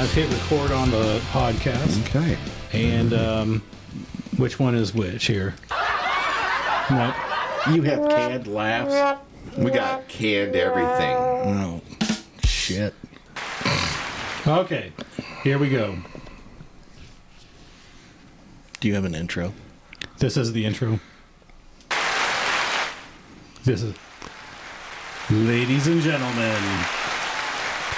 I've hit record on the podcast. Okay. And which one is which here? No. You have canned laughs. We got canned everything. Oh, shit. Okay, here we go. Do you have an intro? This is the intro. This is... Ladies and gentlemen.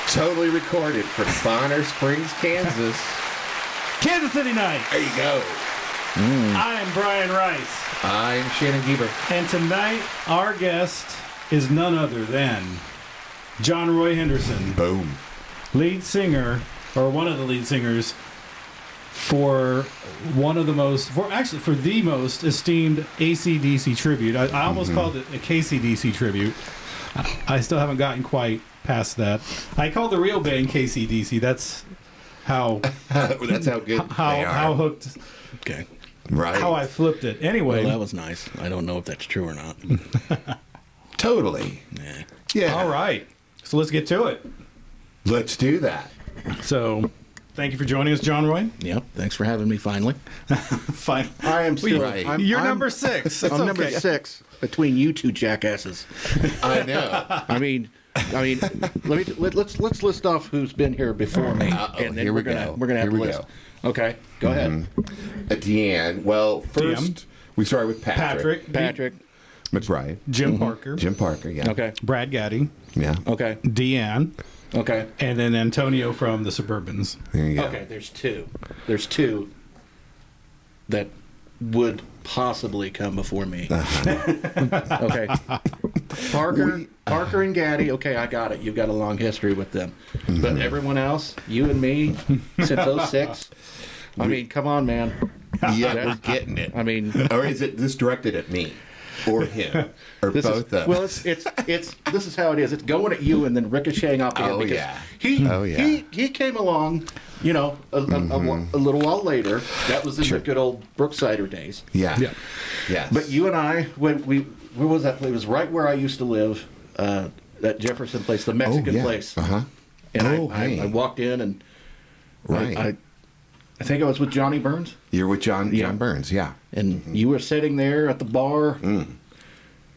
Totally recorded from Bonner Springs, Kansas. Kansas City Night. There you go. I'm Brian Rice. I'm Shannon Geber. And tonight, our guest is none other than John Roy Henderson. Boom. Lead singer, or one of the lead singers, for one of the most, for the most esteemed AC/DC tribute. I almost called it a KC/DC tribute. I still haven't gotten quite past that. I call the real band KC/DC. That's how. That's how good they are. How hooked. Okay. Right. How I flipped it. Anyway. Well, that was nice. I don't know if that's true or not. Totally. Nah. Yeah. All right. So let's get to it. Let's do that. So, thank you for joining us, John Roy. Yep. Thanks for having me finally. Fine. I am still. Right. You're number 6. It's I'm number okay. 6 between you two jackasses. I know. I mean, let's list off who's been here before me, and then here we're we gonna go. we're gonna have Here a we list. go. Okay, go ahead. Deanne. Well, first we started with Patrick. Patrick. McBride. Jim Parker. Jim Parker. Yeah. Okay. Brad Gaddy. Yeah. Okay. Deanne. Okay. And then Antonio from the Suburbans. There you go. Okay. There's two. There's two that would possibly come before me. Okay. Parker and Gaddy. Okay, I got it. You've got a long history with them. But everyone else, you and me, since 06. I mean, come on, man. Yeah, we're getting it. I mean, Or is it this directed at me? Or him? Or this both is, of them? well, it's this is how it is. It's going at you and then ricocheting off to him. Oh, because yeah. He came along, you know, a little while later. That was in Sure. the good old Brooksider days. Yeah. Yeah. Yes. But you and I, when where was that place? It was right where I used to live, that Jefferson place, the Mexican place. Uh-huh. And hey. I walked in and Right. I think I was with Johnny Burns. You're with John Burns, yeah. And you were sitting there at the bar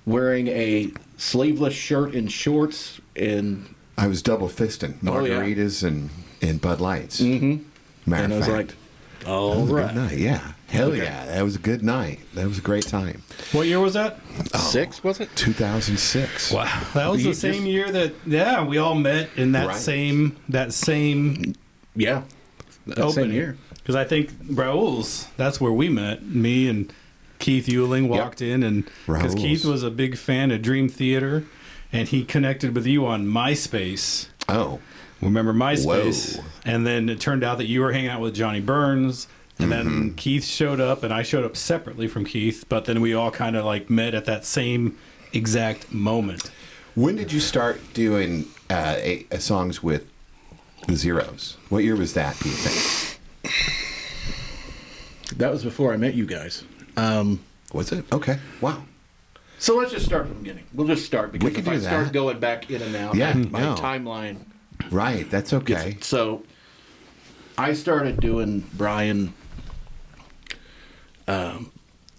wearing a sleeveless shirt and shorts and... I was double fisting margaritas and Bud Lights. Mm-hmm. Matter And I of was fact. like, all That was a right. good night, yeah. Hell Okay. yeah. That was a good night. That was a great time. What year was that? 6, was it? 2006. Wow. That was You the same just- year that, we all met in that Right. same Yeah. That opening. same year. Because I think Raoul's, that's where we met. Me and Keith Euling walked in, and because Raoul's. Keith was a big fan of Dream Theater, and he connected with you on MySpace. Oh. Remember MySpace? Whoa. And then it turned out that you were hanging out with Johnny Burns, and Mm-hmm. then Keith showed up, and I showed up separately from Keith, but then we all kind of like met at that same exact moment. When did you start doing songs with the Zeros? What year was that, do you think? That was before I met you guys. Was it? Okay. Wow. So let's just start from the beginning. We'll just start because We can if I do start that. going back in and out, Yeah, my no. timeline. Right. That's okay. So I started doing Brian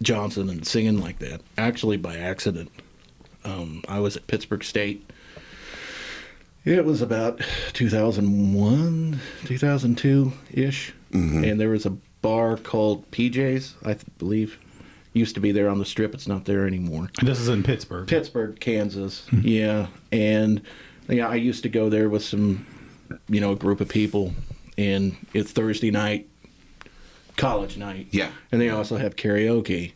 Johnson and singing like that, actually by accident. I was at Pittsburgh State. It was about 2001, 2002-ish. And there was a bar called PJ's, I believe. Used to be there on the Strip. It's not there anymore. This is in Pittsburgh. Pittsburgh, Kansas. Yeah. And yeah, I used to go there with some, a group of people. And it's Thursday night, college night. Yeah. And they also have karaoke.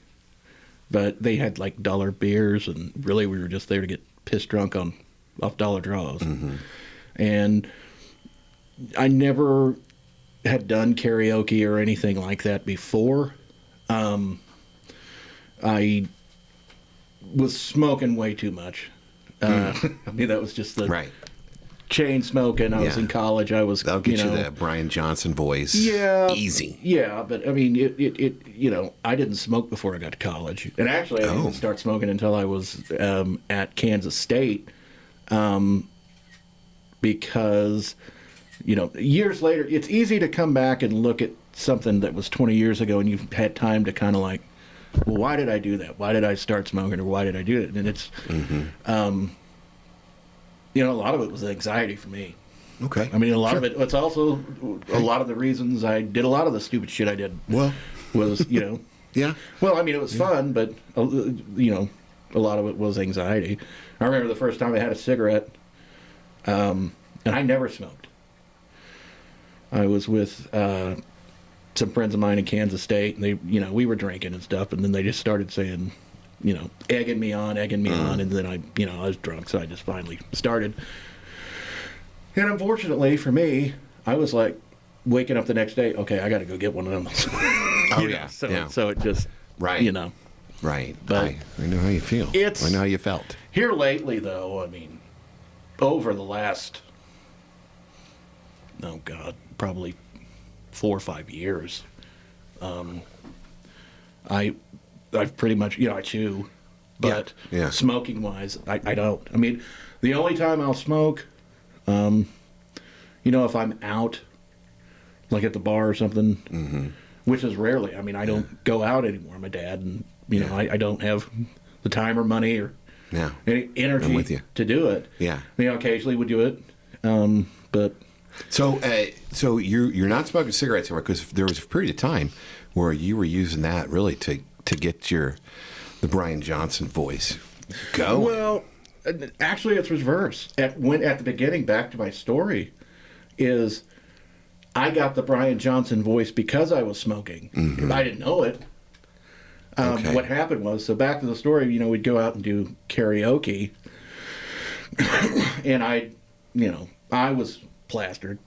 But they had like dollar beers, and really we were just there to get pissed drunk off dollar draws. And I never had done karaoke or anything like that before. I was smoking way too much. I mean, that was just the Right. chain smoking. I was Yeah. in college. I was, That'll get you that Brian Johnson voice. Yeah. Easy. Yeah, but I mean, I didn't smoke before I got to college. And actually, I didn't start smoking until I was at Kansas State because years later, it's easy to come back and look at something that was 20 years ago, and you've had time to kind of like, well, why did I do that? Why did I start smoking, or why did I do it? And it's, a lot of it was anxiety for me. Okay. I mean, a lot of it's also a lot of the reasons I did a lot of the stupid shit I did. Well, was yeah. Well, I mean, it was fun, but a lot of it was anxiety. I remember the first time I had a cigarette, and I never smoked. I was with some friends of mine in Kansas State, and they, we were drinking and stuff, and then they just started saying, egging me on, and then I was drunk, so I just finally started. And unfortunately for me, I was like waking up the next day, okay, I got to go get one of them. Oh, yeah. So it just, right. Right. But I know how you feel. I know how you felt. Here lately, though, I mean, over the last, probably 4 or 5 years, I've pretty much, I chew, but smoking-wise, I don't. I mean, the only time I'll smoke, if I'm out, like at the bar or something, which is rarely. I mean, I don't go out anymore. I'm a dad, and, I don't have the time or money or any energy to do it. Yeah. Occasionally would do it, but... So you're not smoking cigarettes anymore, because there was a period of time where you were using that really to get the Brian Johnson voice going. Well, actually, it's reverse. At the beginning, back to my story, is I got the Brian Johnson voice because I was smoking. I didn't know it. Okay. What happened was, so back to the story, we'd go out and do karaoke, and I was plastered,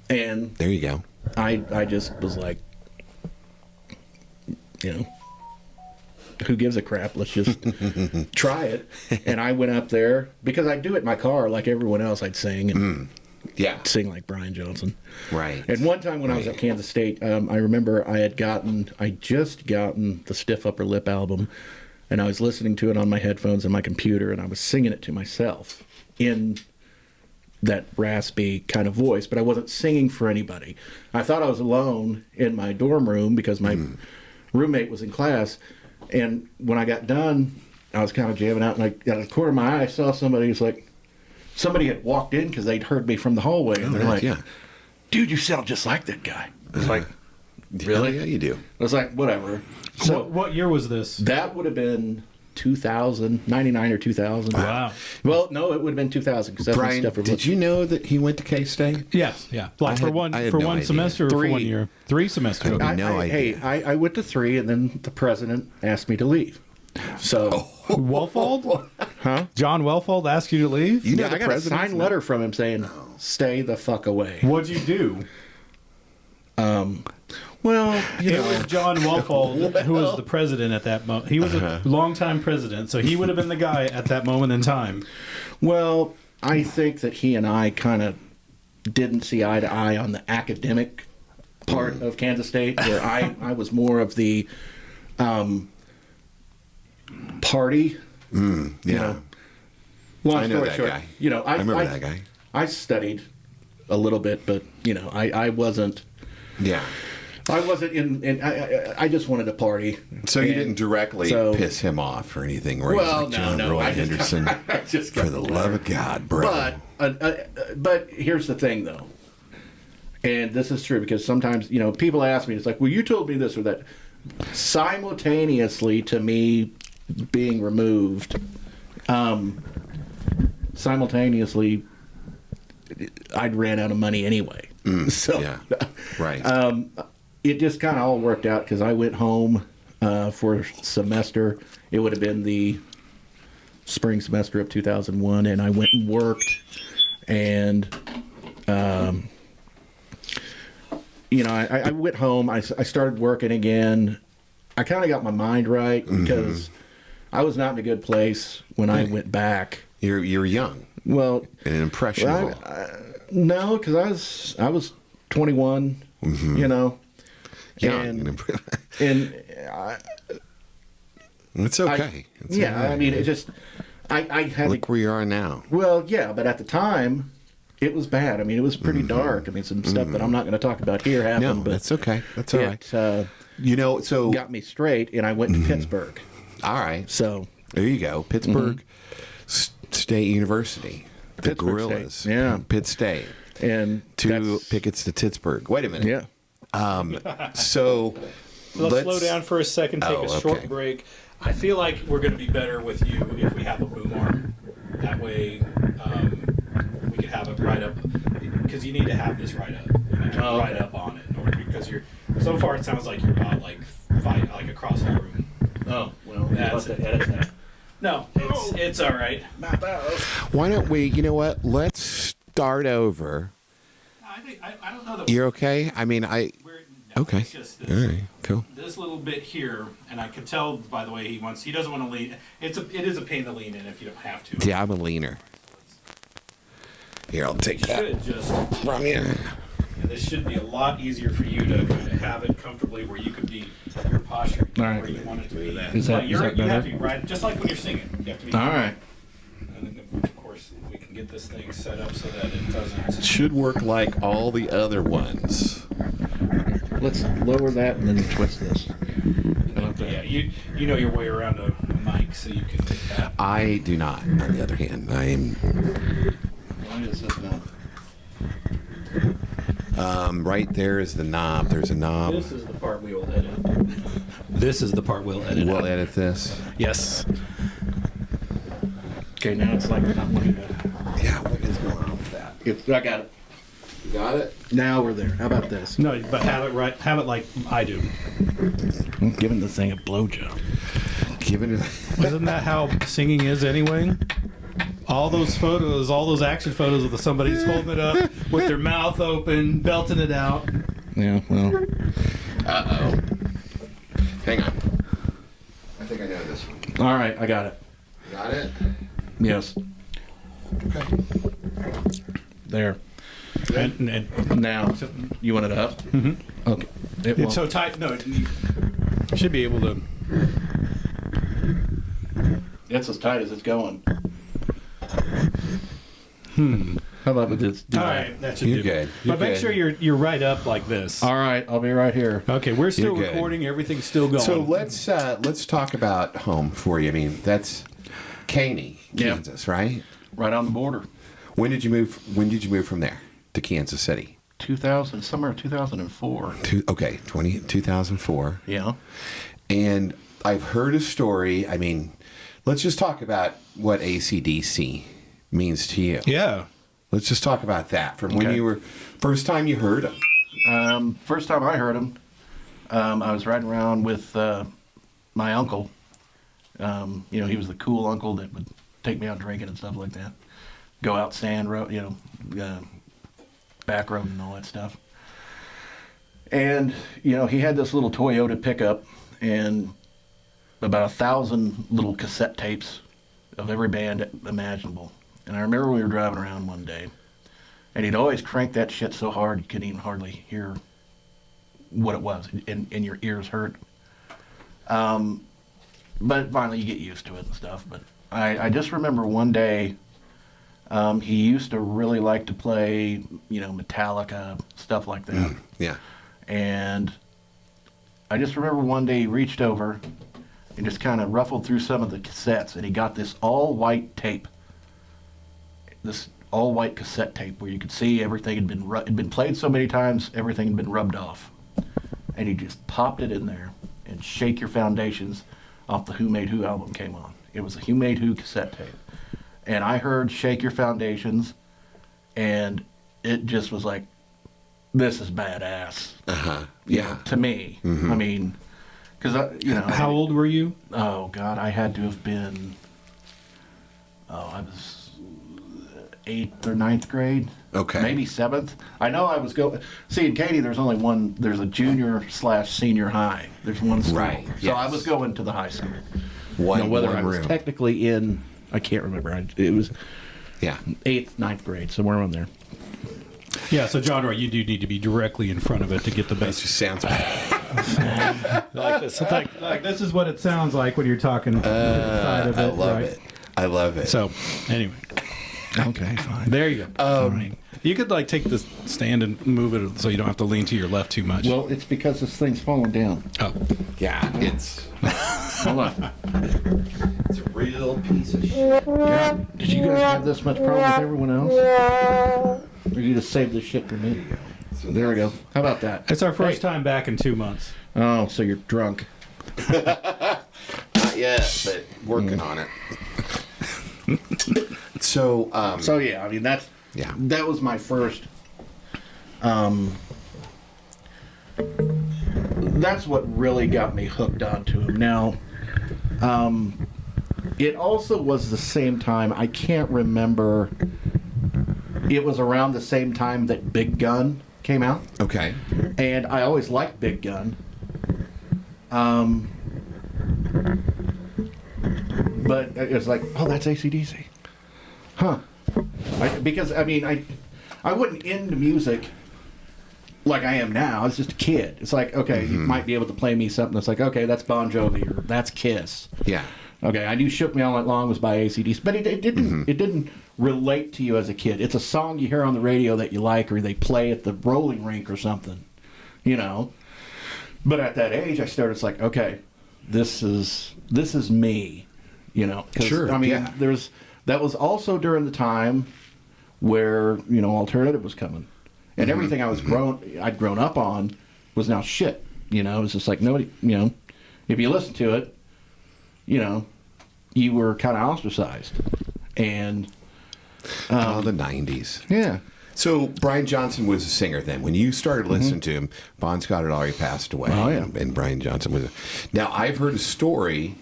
and there you go. I just was like, who gives a crap? Let's just try it. And I went up there because I'd do it in my car like everyone else. I'd sing and sing like Brian Johnson. Right. And one time when I was at Kansas State, I remember I just gotten the Stiff Upper Lip album, and I was listening to it on my headphones and my computer, and I was singing it to myself in that raspy kind of voice, but I wasn't singing for anybody. I thought I was alone in my dorm room because my roommate was in class, and when I got done, I was kind of jamming out, and I got out of the corner of my eye, I saw somebody had walked in because they'd heard me from the hallway, and they're like, dude, you sound just like that guy. It's like, really? Yeah, you do. I was like, whatever. So what year was this? That would have been 2000, 99 or 2000. Wow. Well, no, it would have been 2000. Brian, did you know that he went to K-State? Yes, yeah. Like for one idea. semester or for 1 year? 3 semesters. I had no idea. Hey, I went to 3, and then the president asked me to leave. So, Wellfold? Huh? John Wellfold asked you to leave? You know I got a signed letter from him saying, "Stay the fuck away." What'd you do? Well, it was John Wellfold who was the president at that moment. He was a longtime president, so he would have been the guy at that moment in time. Well, I think that he and I kind of didn't see eye to eye on the academic part of Kansas State, where I was more of the party. Long story short, guy. I remember that guy. I studied a little bit, but I wasn't. Yeah. I wasn't in I just wanted to party. So you didn't directly piss him off or anything, right? Well, like John no. Roy Henderson. I just for the love of God, bro. But here's the thing, though, and this is true because sometimes people ask me, it's like, well, you told me this or that. Simultaneously to me being removed, simultaneously, I'd ran out of money anyway. So, right. It just kind of all worked out because I went home for a semester. It would have been the spring semester of 2001, and I went and worked, and I went home. I started working again. I kind of got my mind right because I was not in a good place when I went back. You're young. Well, and impressionable. No, because I was 21. Young. And it's okay. I mean, it just I had look where you are now. Well, yeah, but at the time, It was bad. I mean, it was pretty dark. I mean, some stuff that I'm not going to talk about here happened. No, but that's okay. That's all right. It so got me straight, and I went to Pittsburgh. all right. So There you go, Pittsburgh State University, the Pittsburgh Gorillas, State, yeah. Pitt State, and 2 Pickets to Pittsburgh. Wait a minute. Yeah. So Let's slow down for a second, take a short okay. break. I feel like we're going to be better with you if we have a boom arm. That way, we could have it right up, because you need to have this right up. You need to right up on it in order, because so far it sounds like you're about like across the room. Oh, well, That's it. edit that. No, it's all right. Why don't we? You know what? Let's start over. I don't know that You're okay? I mean, okay. It's just this, All right. Cool. this little bit here, and I could tell by the way he doesn't want to lean. It is a pain to lean in if you don't have to. Yeah, I'm a leaner. Here, I'll take that Should just from you. And this should be a lot easier for you to kind of have it comfortably where you could be your posture All right. where you want it to be. Is that You have better? to be right, just like when you're singing. You have to be. All right. And then, of course, we can get this thing set up so that it doesn't. Should work like all the other ones. Let's lower that and then twist this. Yeah, you know your way around a mic, so you can take that. I do not. On the other hand, I am. Why is this not? Right there is the knob. There's a knob. This is the part we will edit. This is the part we'll edit. We'll edit this. Yes. Okay, now it's like not wanting to. Yeah. What is going on with that? I got it. You got it. Now we're there. How about this? No, but have it right. Have it like I do. I'm giving the thing a blowjob. Give it. Isn't that how singing is anyway? All those photos, all those action photos of somebody's holding it up with their mouth open, belting it out. Yeah, well. Uh-oh. Hang on. I think I know this one. All right, I got it. Got it? Yes. Okay. There. And Now, you want it up? Mm-hmm. Okay. it's won't. so tight. No, you should be able to. It's as tight as it's going. How about we just do All that? right, that should You're do. good. You're But make good. sure you're right up like this. All right, I'll be right here. Okay, we're still You're good. recording. Everything's still going. So let's talk about home for you. I mean, that's Caney, Yeah. Kansas, right? Right on the border. When did you move? When did you move from there to Kansas City? 2000, summer of 2004. 2004. Yeah. And I've heard a story. I mean, let's just talk about what AC/DC means to you. yeah. Let's just talk about that from when Okay. you were first time you heard them. First time I heard him, I was riding around with my uncle. He was the cool uncle that would take me out drinking and stuff like that. Go out sand road, back road and all that stuff. And, he had this little Toyota pickup and about 1,000 little cassette tapes of every band imaginable. And I remember we were driving around one day, and he'd always crank that shit so hard you couldn't even hardly hear what it was, and your ears hurt. But finally you get used to it and stuff. But I just remember one day, he used to really like to play, Metallica, stuff like that. Yeah. And I just remember one day he reached over and just kind of ruffled through some of the cassettes, and he got this all-white tape, this all-white cassette tape where you could see everything had been played so many times, everything had been rubbed off. And he just popped it in there, and Shake Your Foundations off the Who Made Who album came on. It was a Who Made Who cassette tape. And I heard Shake Your Foundations, and it just was like, this is badass. Uh-huh. Yeah. To me. I mean, because, How old were you? Oh, God, I had to have been, I was 8th or 9th grade. Okay. Maybe 7th. I know I was going, see, in Katy, there's only one, there's a junior/senior high. There's one school. Right, So yes. I was going to the high school. One Whether I was room. technically in, I can't remember. It was Yeah. 8th, 9th grade, somewhere around there. Yeah. So John Roy, you do need to be directly in front of it to get the That best. just sounds bad. Like this. Like this is what it sounds like when you're talking to the side of I it. love right? it. I love it. So anyway, Okay, fine. There you go. All right. You could like take the stand and move it so you don't have to lean to your left too much. Well, it's because this thing's falling down. Oh. Yeah, it's Hold on. it's a real piece of shit. Yeah. Did you guys have this much problem with everyone else? Or did you just save this shit for me? So there we go. How about that? It's our first time back in 2 months. Oh, so you're drunk. Not yet, but working on it. So Yeah, I mean that was my first. That's what really got me hooked onto him. Now, it also was the same time. I can't remember. It was around the same time that Big Gun came out. okay. And I always liked Big Gun. But it was like, oh, that's AC/DC. Huh. Because, I mean, I wasn't into music like I am now. I was just a kid. It's like, okay, you might be able to play me something that's like, okay, that's Bon Jovi or that's Kiss. Yeah. Okay, I knew "Shook Me All Night Long" was by AC/DC, but it didn't relate to you as a kid. It's a song you hear on the radio that you like, or they play at the rolling rink or something, you know. But at that age, I started. It's like, okay, this is me, you know. Sure. I mean, yeah. that was also during the time where alternative was coming, and everything I'd grown up on was now shit. You know, it was just like nobody. You know, if you listen to it, you know, you were kind of ostracized, and the 90s. yeah. So Brian Johnson was a singer then. When you started listening to him, Bon Scott had already passed away. Oh, yeah. And Brian Johnson was. Now, I've heard a story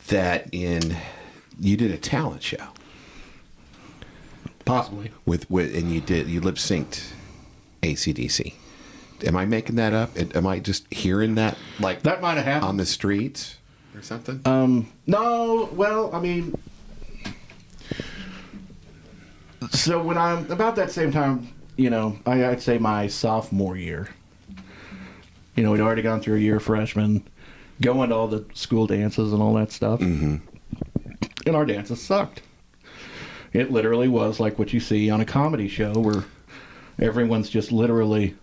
that you did a talent show. Possibly. And you lip synced AC/DC. Am I making that up? Am I just hearing that like That might have happened. on the streets or something? No, well, I mean, so when I'm about that same time, I'd say my sophomore year. We'd already gone through a year of freshman, going to all the school dances and all that stuff. Mm-hmm. And our dances sucked. It literally was like what you see on a comedy show where everyone's just literally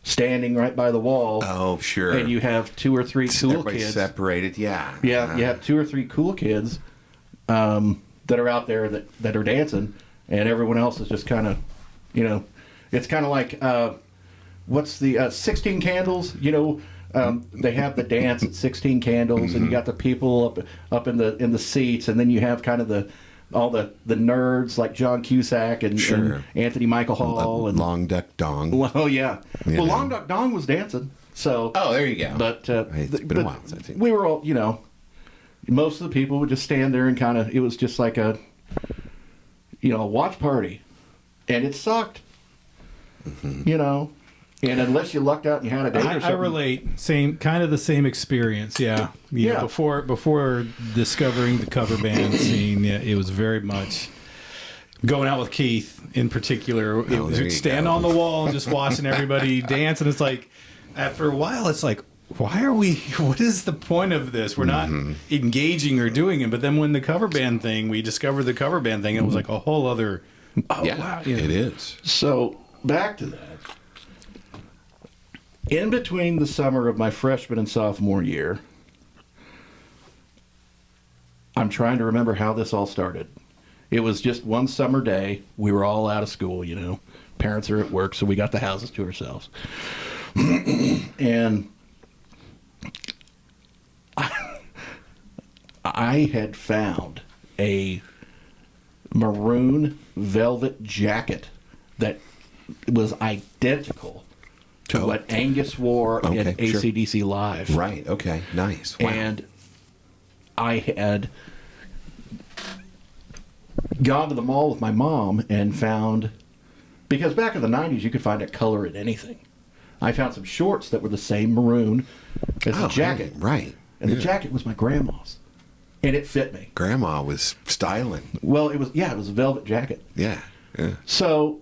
standing right by the wall. Oh, sure. And you have two or three cool Everybody's kids. separated, yeah. Yeah, you have two or three cool kids that are out there that are dancing, and everyone else is just kind of, it's kind of like, what's the 16 Candles? They have the dance at 16 Candles, and you got the people up in the seats, and then you have kind of all the nerds like John Cusack and Anthony Michael Hall and Long Duck Dong. Well, yeah. Well, Long Duck Dong was dancing. So. Oh, there you go. But it's been a while since I think. We were all, most of the people would just stand there and kind of. It was just like a watch party, and it sucked. Mm-hmm. And unless you lucked out and you had a date or something. I relate. Kind of the same experience. Yeah. Yeah. Before discovering the cover band scene, it was very much going out with Keith in particular. It was stand on the wall and just watching everybody dance, and it's like after a while, it's like, why are we? What is the point of this? We're not engaging or doing it. But then when we discovered the cover band thing, it was like a whole other. Oh, yeah, wow, it is. So back to that. In between the summer of my freshman and sophomore year, I'm trying to remember how this all started. It was just one summer day. We were all out of school, Parents are at work, so we got the houses to ourselves. And I had found a maroon velvet jacket that was identical to what Angus wore at AC/DC Live. Right, okay, nice. Wow. And I had gone to the mall with my mom and found, because back in the 90s you could find that color in anything. I found some shorts that were the same maroon as the jacket. Right. And the jacket was my grandma's. And it fit me. Grandma was styling. Well, it was a velvet jacket. Yeah. So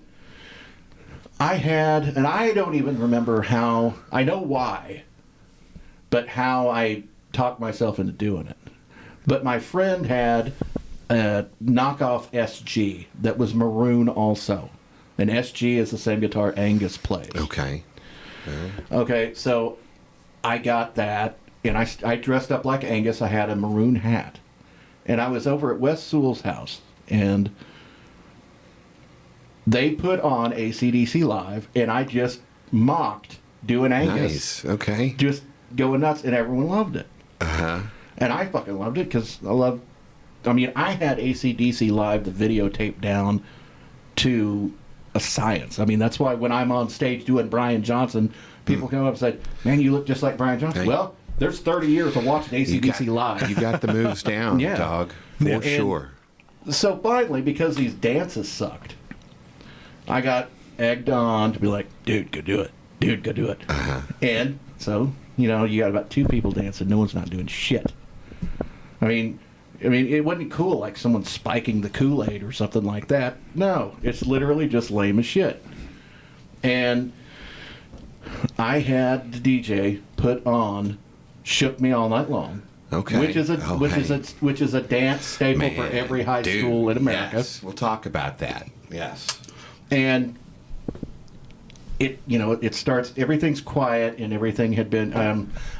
I had, and I don't even remember how, I know why, but how I talked myself into doing it. But my friend had knockoff SG that was maroon also. And SG is the same guitar Angus plays. Okay. Okay, so I got that, and I dressed up like Angus. I had a maroon hat. And I was over at Wes Sewell's house, and they put on AC/DC Live, and I just mocked doing Angus. Nice. Okay. Just going nuts, and everyone loved it. Uh-huh. And I fucking loved it because I had AC/DC Live, the videotape down to a science. I mean, that's why when I'm on stage doing Brian Johnson, people come up and say, man, you look just like Brian Johnson. Hey. Well, there's 30 years of watching AC/DC Live. You got the moves down, Yeah. dog. For And sure. So finally, because these dances sucked, I got egged on to be like, dude, go do it. Dude, go do it. Uh-huh. And so, you got about 2 people dancing. No one's not doing shit. I mean, it wasn't cool like someone spiking the Kool-Aid or something like that. No, it's literally just lame as shit. And I had the DJ put on "Shook Me All Night Long," Okay. which is a dance staple for every high dude, school in America. Yes. We'll talk about that. Yes. And it starts. Everything's quiet, and everything had been.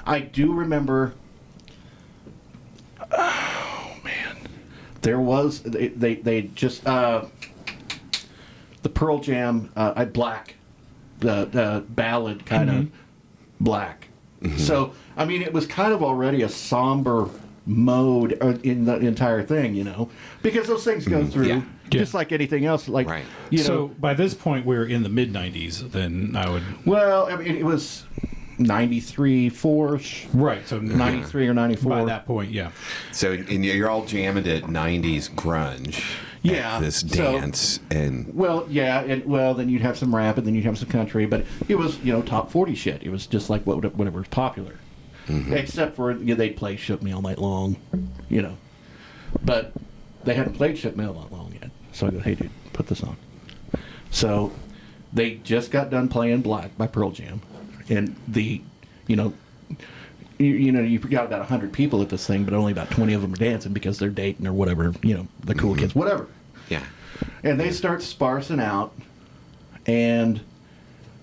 I do remember. Oh man, there was they just the Pearl Jam Black, the ballad kind of Black. Mm-hmm. So I mean, it was kind of already a somber mode in the entire thing, because those things go through. Yeah. Just like anything else, like Right. So by this point, we're in the mid '90s. Then I would. Well, I mean, it was 93, 4, Right. So 93 or 94. by that point, yeah. So and you're all jamming at 90s grunge. Yeah, At this so- dance and Well, yeah, then you'd have some rap, and then you'd have some country, but it was top 40 shit. It was just like whatever was popular, except for they'd play "Shook Me All Night Long," but they hadn't played "Shook Me All Night Long" yet. So I go, hey dude, put this on. So they just got done playing "Black" by Pearl Jam, and you've got about 100 people at this thing, but only about 20 of them are dancing because they're dating or whatever, the cool kids, whatever. yeah. And they start sparsing out, and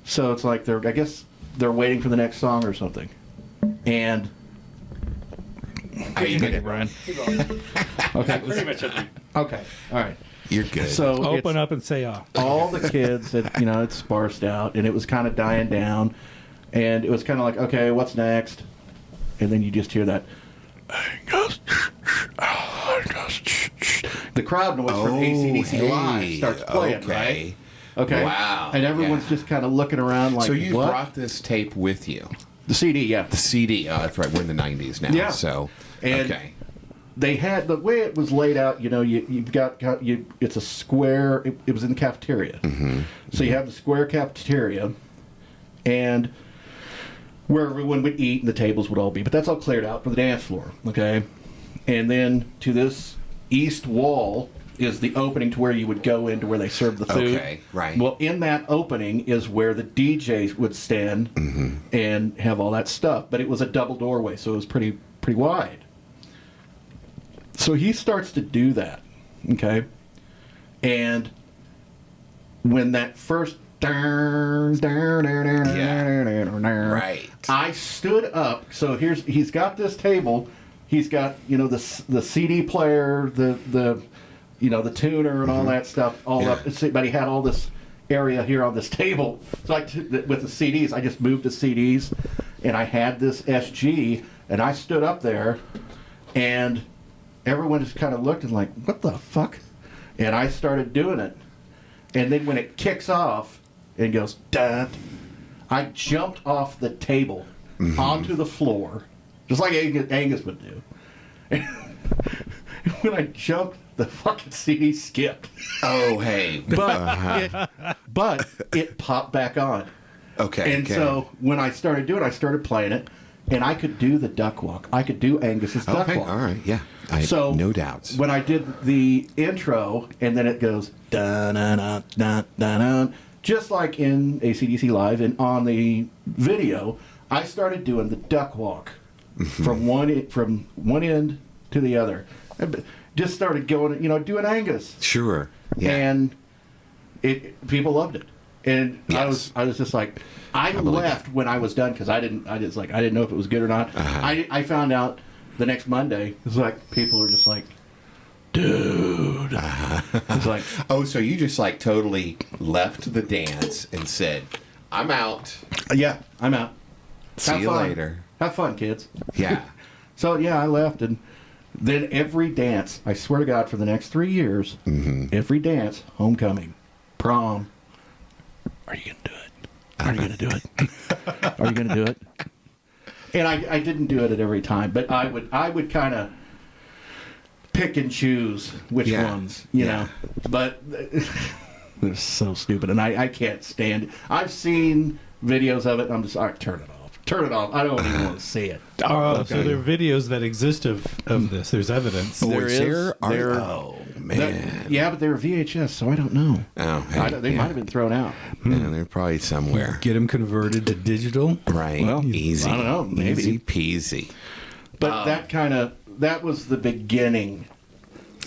so it's like I guess they're waiting for the next song or something. And I, Brian. Okay. Pretty much every. Okay. All right. you're good. So Open up and say ah. all the kids that it's sparsed out, and it was kind of dying down, and it was kind of like, okay, what's next? And then you just hear that. The crowd noise from AC/DC Live starts playing, okay. right? Okay. Wow, And everyone's yeah. just kind of looking around like, So you what? brought this tape with you? The CD, yeah. The CD. Oh, that's right. We're in the 90s now. Yeah. So, And okay. they had the way it was laid out. You've got it's a square. It was in the cafeteria, so you have the square cafeteria, and where everyone would eat and the tables would all be. But that's all cleared out for the dance floor. Okay, and then to this east wall is the opening to where you would go into where they serve the food. Okay, right. Well, in that opening is where the DJs would stand and have all that stuff. But it was a double doorway, so it was pretty wide. So he starts to do that, okay? And when that first Right. I stood up. So he's got this table. He's got the CD player, the tuner and all that stuff all up. But he had all this area here on this table. So with the CDs, I just moved the CDs, and I had this SG, and I stood up there, and everyone just kind of looked and like, what the fuck? And I started doing it. And then when it kicks off and goes, dun, I jumped off the table onto the floor, just like Angus would do. And when I jumped, the fucking CD skipped. Oh, hey. But it popped back on. Okay. And so when I started doing it, I started playing it, and I could do the duck walk. I could do Angus's duck Okay. walk. All right. Yeah. I have no doubts. When I did the intro, and then it goes dun dun dun dun dun dun, just like in AC/DC Live, and on the video, I started doing the duck walk from one end to the other. just started going, doing Angus. Sure. Yeah. And people loved it. And Yes. I was just like, I left when I was done because I didn't know if it was good or not. I found out the next Monday. It's like people are just like, dude. It's like, oh, so you just like totally left the dance and said, I'm out. yeah, I'm out. See you later. Have fun, kids. Yeah. So yeah, I left, and then every dance, I swear to God, for the next 3 years, every dance, homecoming, prom. Are you gonna do it? Are you gonna do it? Are you gonna do it? And I didn't do it at every time, but I would kind of pick and choose which ones, you know. But they're so stupid, and I can't stand it. I've seen videos of it, and I'm just, all right, turn it off. Turn it off. I don't even want to see it. So there are videos that exist of this. There's evidence. Oh, man. Yeah, but they were VHS, so I don't know. Oh, hey, They might have been thrown out. Yeah, they're probably somewhere. Get them converted to digital. Right. Well, Easy. I don't know, maybe. Easy peasy. But that was the beginning.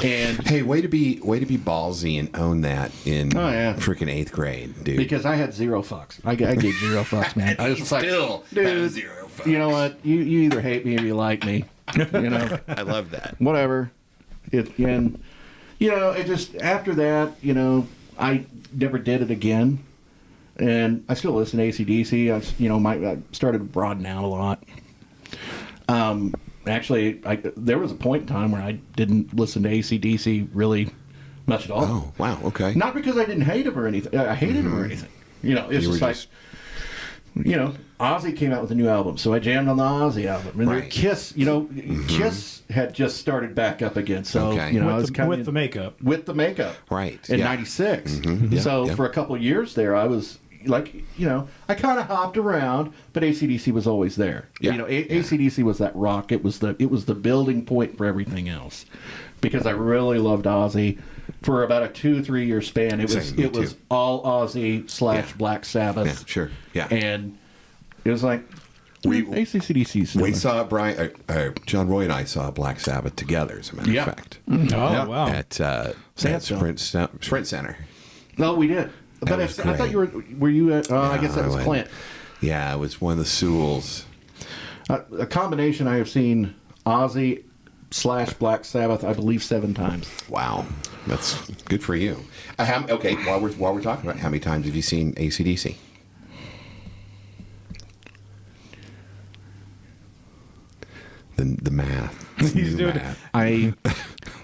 And Hey, way to be ballsy and own that in freaking 8th grade, dude. because I had zero fucks. I gave 0 fucks, man. I was just like, dude, 0 fucks. you know what? You either hate me or you like me. You know, I love that. whatever. And it just after that, I never did it again. And I still listen to AC/DC. I started broadening out a lot. Actually, there was a point in time where I didn't listen to AC/DC really much at all. Oh, wow. Okay. Not because I didn't hate him or anything. I hated him or anything. It's You just were like, Ozzy came out with a new album, so I jammed on the Ozzy album. And Right. Kiss, Kiss had just started back up again. So, Okay. I was kind With of the makeup. with the makeup. Right. In Yeah. '96. Yeah, So yeah. for a couple of years there, I was like, I kind of hopped around, but AC/DC was always there. Yeah. AC/DC was that rock. It was the building point for everything else. Because I really loved Ozzy. For about a 2-3 year span, it Same, me was too. all Ozzy / Black Sabbath. Yeah, sure. Yeah. And it was like, We- AC/DC. We saw John Roy and I saw Black Sabbath together, as a matter Yeah. of fact, Oh, wow. at Sandstone. Sprint Center. No, we did. But was I thought great. were you at, I guess that I was went. Clint. Yeah, it was one of the Sewells. A combination, I have seen Ozzy / Black Sabbath, I believe 7 times. Wow, that's good for you. Okay, while we're talking about, how many times have you seen AC/DC? The math. He's New doing math.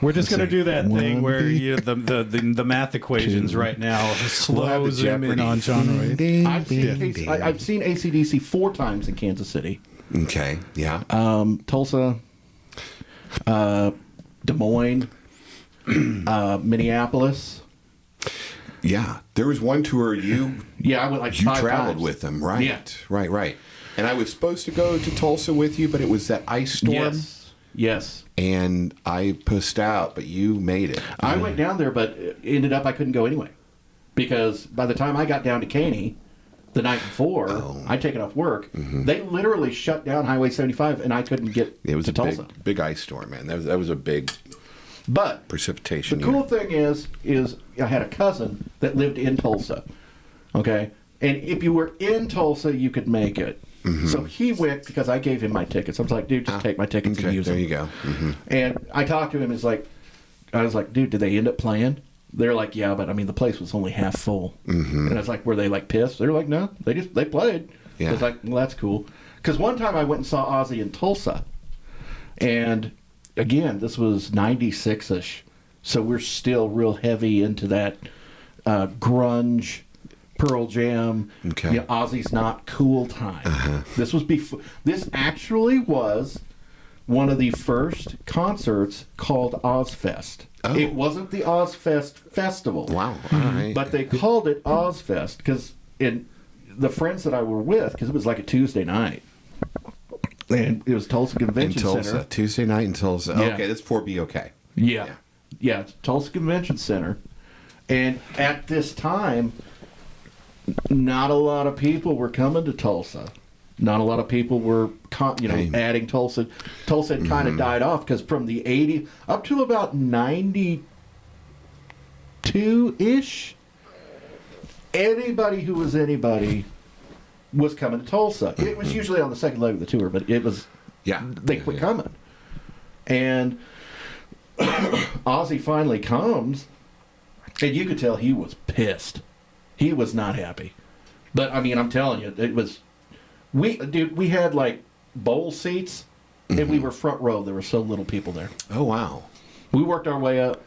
We're just going to do that thing where One, the math equations right now We'll have slow the zoom in Jeopardy. on John Roy. I've seen AC/DC 4 times in Kansas City. Okay, yeah. Tulsa, Des Moines, Minneapolis. Yeah, there was one tour you Yeah, I went like you 5 traveled times. with them, right? Yeah. Right. And I was supposed to go to Tulsa with you, but it was that ice storm, Yes. and I pussed out. But you made it. I went down there, but it ended up I couldn't go anyway. Because by the time I got down to Caney, the night before, I'd taken off work, they literally shut down Highway 75, and I couldn't get It was to a Tulsa. big ice storm, man. That was a big But precipitation. the cool thing is I had a cousin that lived in Tulsa. Okay? And if you were in Tulsa, you could make it. So he went because I gave him my tickets. I was like, dude, just take my tickets and use there them. you go. And I talked to him. I was like, dude, did they end up playing? They're like, yeah, but I mean, the place was only half full. And I was like, were they like pissed? They're like, no, they played. Yeah. I was like, well, that's cool. Because one time I went and saw Ozzy in Tulsa. And again, this was 96-ish. So we're still real heavy into that grunge, Pearl Jam, Okay. Ozzy's Not Cool time. This was before. This actually was one of the first concerts called Ozfest. Oh. It wasn't the Ozfest Festival. Wow. All right. But they called it Ozfest because the friends that I were with, because it was like a Tuesday night. And it was Tulsa in Convention Tulsa, Center. Tuesday night in Tulsa. Yeah. Okay, that's 4BOK. Yeah, it's Tulsa Convention Center. And at this time, not a lot of people were coming to Tulsa. Not a lot of people were, adding Tulsa. Tulsa had kind of died off because from the 80s up to about 92-ish, anybody who was anybody was coming to Tulsa. It was usually on the second leg of the tour, but it was, they quit coming. And Ozzy finally comes, and you could tell he was pissed. He was not happy. But, I mean, I'm telling you, it was... We had, like, bowl seats, and we were front row. There were so little people there. Oh, wow. We worked our way up.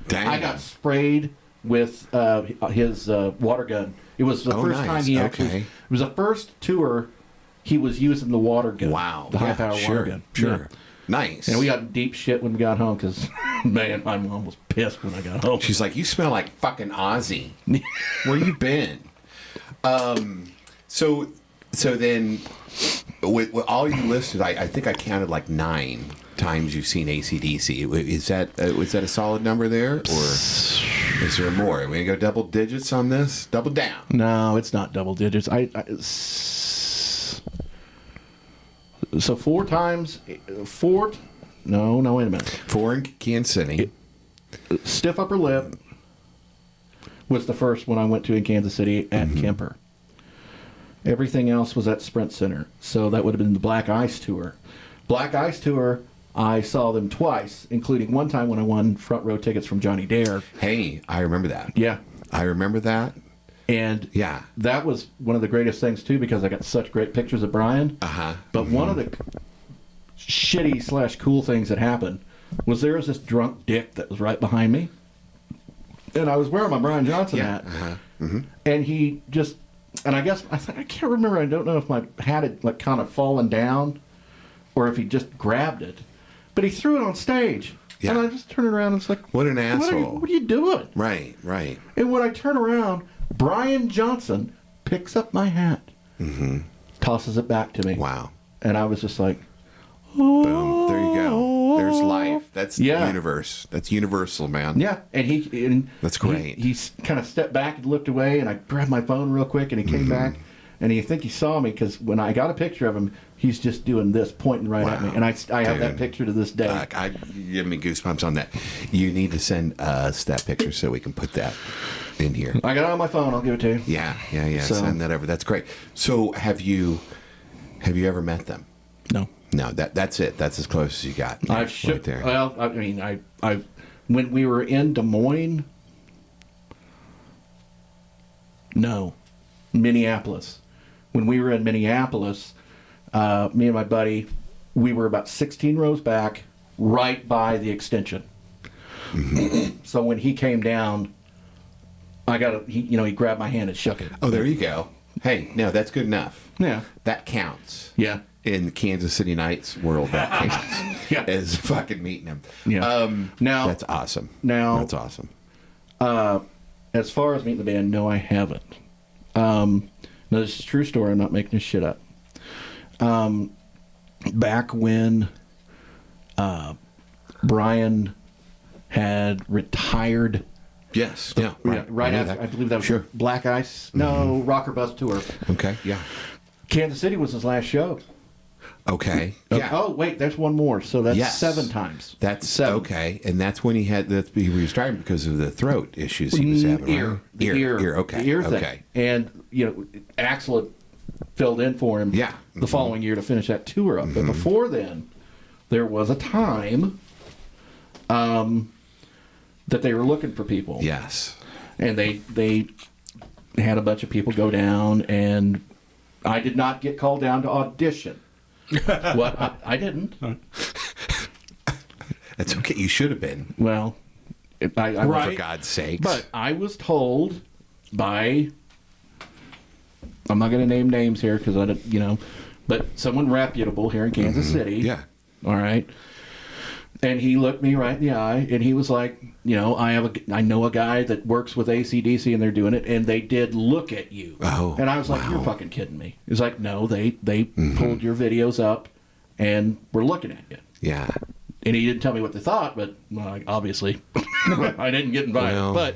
Dang. I got sprayed with his water gun. It was the first time he actually... Okay. It was the first tour he was using the water gun. Wow. The high-power water gun. Sure. Yeah. Nice. And we got deep shit when we got home because, man, my mom was pissed when I got home. She's like, you smell like fucking Ozzy. Where you been? So then, with all you listed, I think I counted like 9 times you've seen AC/DC. Was that a solid number there, or is there more? Are we gonna go double digits on this? Double down? No, it's not double digits. So 4 times, 4. No, wait a minute. 4 in Kansas City. Stiff Upper Lip was the first one I went to in Kansas City at Kemper. Everything else was at Sprint Center. So that would have been the Black Ice Tour. Black Ice Tour, I saw them twice, including one time when I won front row tickets from Johnny Dare. Hey, I remember that. Yeah. I remember that. And that was one of the greatest things, too, because I got such great pictures of Brian. Uh-huh. But one of the shitty/cool things that happened was there was this drunk dick that was right behind me. And I was wearing my Brian Johnson hat. Uh-huh. Mm-hmm. And he just... And I guess... I can't remember. I don't know if my hat had like kind of fallen down or if he just grabbed it. But he threw it on stage. Yeah. And I just turned around and it's like... What an asshole. What are you doing? Right. And when I turn around... Brian Johnson picks up my hat, tosses it back to me. Wow. And I was just like, boom, there you go. There's life. That's the universe. That's universal, man. Yeah. And that's great. He kind of stepped back and looked away, and I grabbed my phone real quick, and he came back, and I think he saw me, because when I got a picture of him, he's just doing this, pointing right at me. And I have that picture to this day. You give me goosebumps on that. You need to send us that picture so we can put that in here. I got it on my phone. I'll give it to you. Yeah. So, send that over. That's great. So have you ever met them? No. That's it. That's as close as you got. I've right there. Well, I mean, I when we were in Des Moines, no, Minneapolis. When we were in Minneapolis, me and my buddy, we were about 16 rows back, right by the extension. So when he came down, he grabbed my hand and shook it. Oh, there you go. Hey, no, that's good enough. Yeah. That counts. Yeah. In the Kansas City Knights world, that counts. Yeah. As fucking meeting him. Yeah. Now that's awesome. That's awesome. As far as meeting the band, no, I haven't. No, this is a true story. I'm not making this shit up. Back when Brian had retired. Yes. Yeah. Right after, I believe that was Black Ice. No, Rocker Bus Tour. Okay. Yeah. Kansas City was his last show. Okay. Yeah. Oh, wait, there's one more. So that's 7 times. That's 7. Okay. And that's when he was retiring because of the throat issues he was having. Ear. Okay. The ear thing. Okay. And, Axel had filled in for him the following year to finish that tour up. But before then, there was a time that they were looking for people. Yes. And they had a bunch of people go down, and I did not get called down to audition. Well, I didn't. That's okay. You should have been. Well, for God's sakes. But I was told by, I'm not going to name names here because I don't, but someone reputable here in Kansas City. Yeah. All right. And he looked me right in the eye, and he was like, I know a guy that works with AC/DC, and they're doing it, and they did look at you. Oh, and I was like, you're fucking kidding me. He's like, no, they pulled your videos up, and were looking at you. Yeah. And he didn't tell me what they thought, but obviously I didn't get invited. Well, but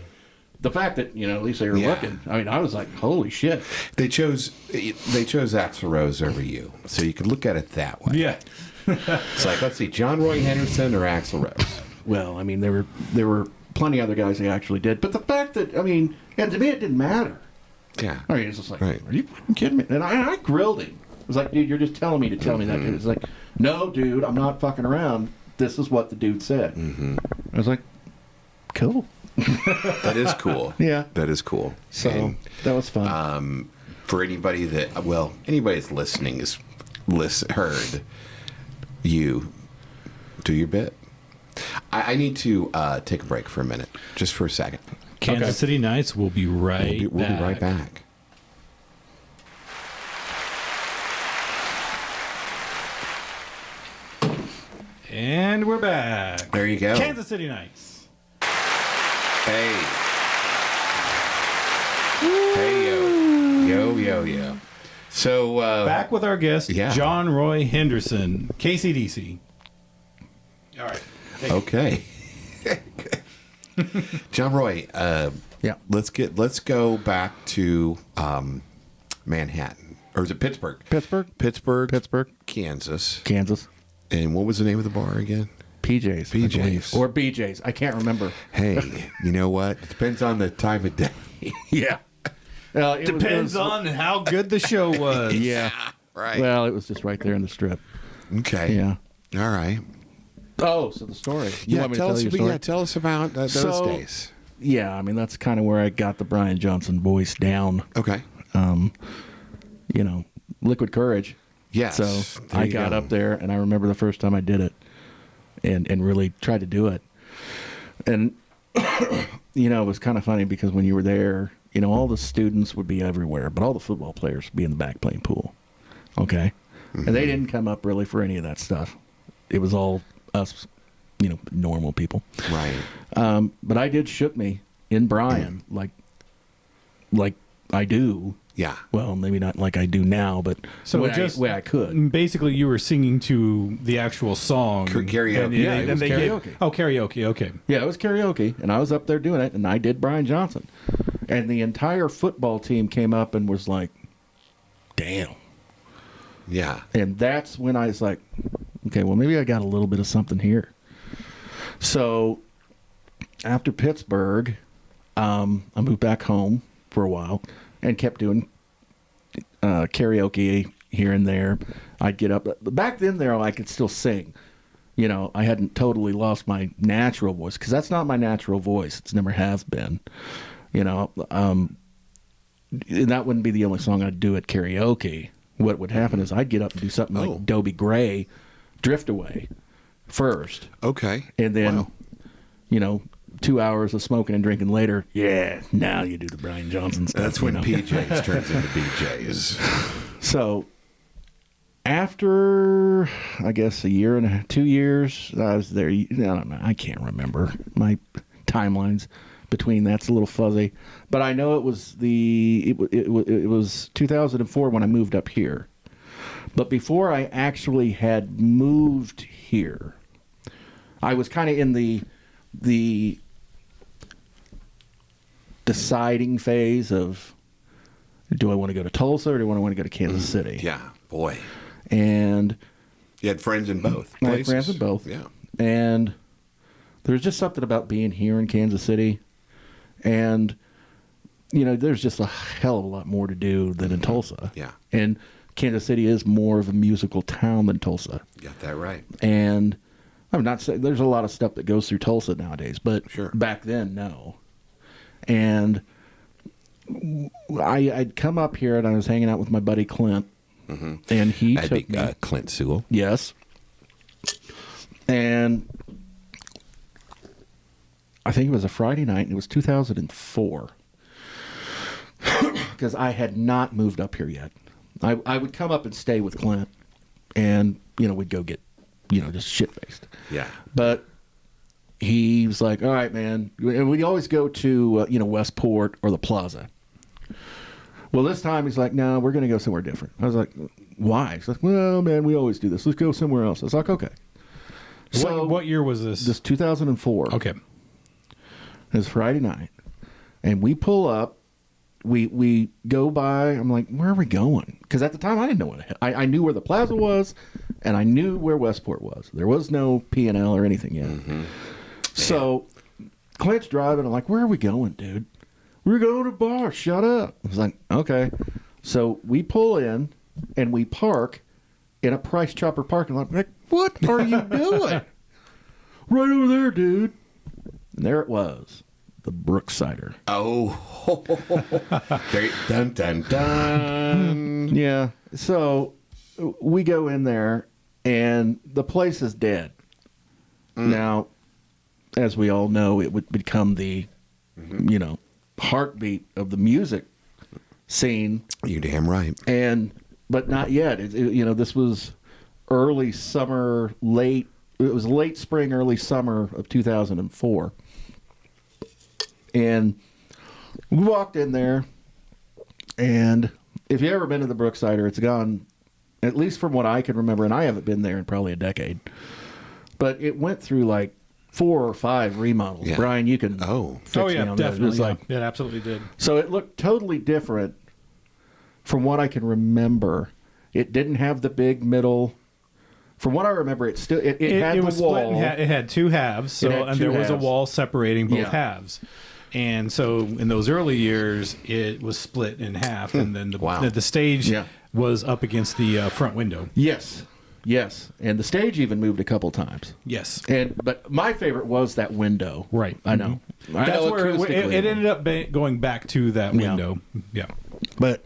the fact that, you know, at least they were Yeah. looking. I mean, I was like, holy shit. They chose Axl Rose over you, so you could look at it that way. Yeah. It's like, let's see, John Roy Henderson or Axl Rose. Well, I mean, there were plenty of other guys they actually did. But the fact that, I mean, and to me it didn't matter. Yeah. I mean, it's just like, Right. are you fucking kidding me? And I grilled him. I was like, dude, you're just telling me to tell me that. It's like, no, dude, I'm not fucking around. This is what the dude said. Mm-hmm. I was like, cool. That is cool. Yeah. That is cool. So And that was fun. for anybody that's listening is heard you do your bit. I need to take a break for a minute, just for a second. Kansas City Knights will be right We'll back. be right back. And we're back. There you go. Kansas City Knights. Hey. Hey, yo. So, Back with our guest, Yeah. John Roy Henderson, KCDC. All right. okay. John Roy, Yeah. let's go back to Manhattan. Or is it Pittsburgh? Pittsburgh, Kansas. And what was the name of the bar again? PJ's. I PJ's. believe. Or BJ's. I can't remember. Hey, you know what? It depends on the time of day. Yeah. Depends on how good the show was. Yeah. Right. Well, it was just right there in the strip. Okay. Yeah. All right. Oh, so the story. You want me to tell tell us. you a story? Yeah, tell us about those So- days. Yeah, I mean, that's kind of where I got the Brian Johnson voice down. Okay. You know, Liquid Courage. Yes. So There I you got go. up there, and I remember the first time I did it, and really tried to do it. And you know, it was kind of funny because when you were there, you know, all the students would be everywhere, but all the football players would be in the back playing pool. Okay, and they didn't come up really for any of that stuff. It was all us, you know, normal people. Right. But I did shook me in Bryan like I do. Yeah. Well, maybe not like I do now, but So when just I could. Basically, you were singing to the actual song. Karaoke. And, Yeah, it was they karaoke. karaoke. Okay. Yeah, it was karaoke, and I was up there doing it, and I did Brian Johnson. And the entire football team came up and was like, damn. Yeah. And that's when I was like, okay, well, maybe I got a little bit of something here. So after Pittsburgh, I moved back home for a while and kept doing karaoke here and there. I'd get up. Back then, there, I could still sing. You know, I hadn't totally lost my natural voice because that's not my natural voice. It's never has been. You know, and that wouldn't be the only song I'd do at karaoke. What would happen is I'd get up and do something like Dobie Gray, Drift Away, first. Okay. And then, Wow. you know, 2 hours of smoking and drinking later, now you do the Brian Johnson stuff. That's when you know? PJs turns into BJs. So after, I guess, a year and 2 years, I was there. I don't know. I can't remember. My timelines between that's a little fuzzy. But I know it was it was 2004 when I moved up here. But before I actually had moved here, I was kind of in the deciding phase of, do I want to go to Tulsa or do I want to go to Kansas City? Yeah. Boy. And You had friends in both I had places. friends in both. Yeah. And there's just something about being here in Kansas City. And, you know, there's just a hell of a lot more to do than in Tulsa. Yeah. And Kansas City is more of a musical town than Tulsa. You got that right. And I'm not saying there's a lot of stuff that goes through Tulsa nowadays, but Sure. back then, no. And I'd come up here and I was hanging out with my buddy Clint. And he That'd took be me. Clint Sewell. Yes. And I think it was a Friday night, and it was 2004. Because I had not moved up here yet. I would come up and stay with Clint, and, you know, we'd go get, you know, just shit-faced. Yeah. But he was like, all right, man. And we'd always go to, you know, Westport or the Plaza. Well, this time he's like, no, we're going to go somewhere different. I was like, why? He's like, well, man, we always do this. Let's go somewhere else. I was like, okay. So what year was this? this 2004. Okay. It was Friday night. And we pull up. We go by. I'm like, where are we going? Because at the time I didn't know what. I knew where the plaza was, and I knew where Westport was. There was no P&L or anything yet. So Clint's driving. I'm like, where are we going, dude? We're going to a bar. Shut up. I was like, okay. So we pull in and we park in a Price Chopper parking lot. I'm like, what are you doing? Right over there, dude. And there it was. The Brooksider. Oh, dun dun dun. Yeah. So we go in there, and the place is dead. Now, as we all know, it would become the, heartbeat of the music scene. You're damn right. But not yet. This was early summer, late. It was late spring, early summer of 2004. And we walked in there, and if you've ever been to the Brooksider, it's gone, at least from what I can remember, and I haven't been there in probably a decade, but it went through like 4 or 5 remodels. Yeah. Brian, you can fix me on that. Definitely. It was like, it absolutely did. so it looked totally different from what I can remember. It didn't have the big middle. From what I remember, it still it had the was wall. split it had 2 halves, and there was a halves. wall separating both Yeah. halves. And so in those early years, it was split in half, and then the stage was up against the front window. Yes, and the stage even moved a couple times. Yes, but my favorite was that window. right. I know. That's where it ended up going back to that window. Yeah. But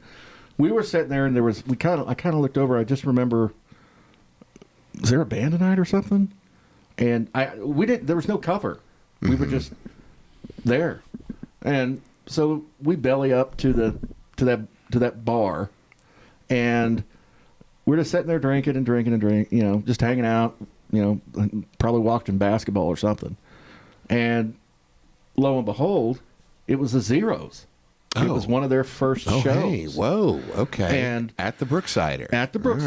we were sitting there, and I kind of looked over. I just remember, was there a band tonight or something? And there was no cover. We were just there, and so we belly up to that bar, and we're just sitting there drinking, just hanging out, probably watching basketball or something. And lo and behold, it was the Zeros. It was one of their first shows. Hey, whoa, okay. And at the Brooksider.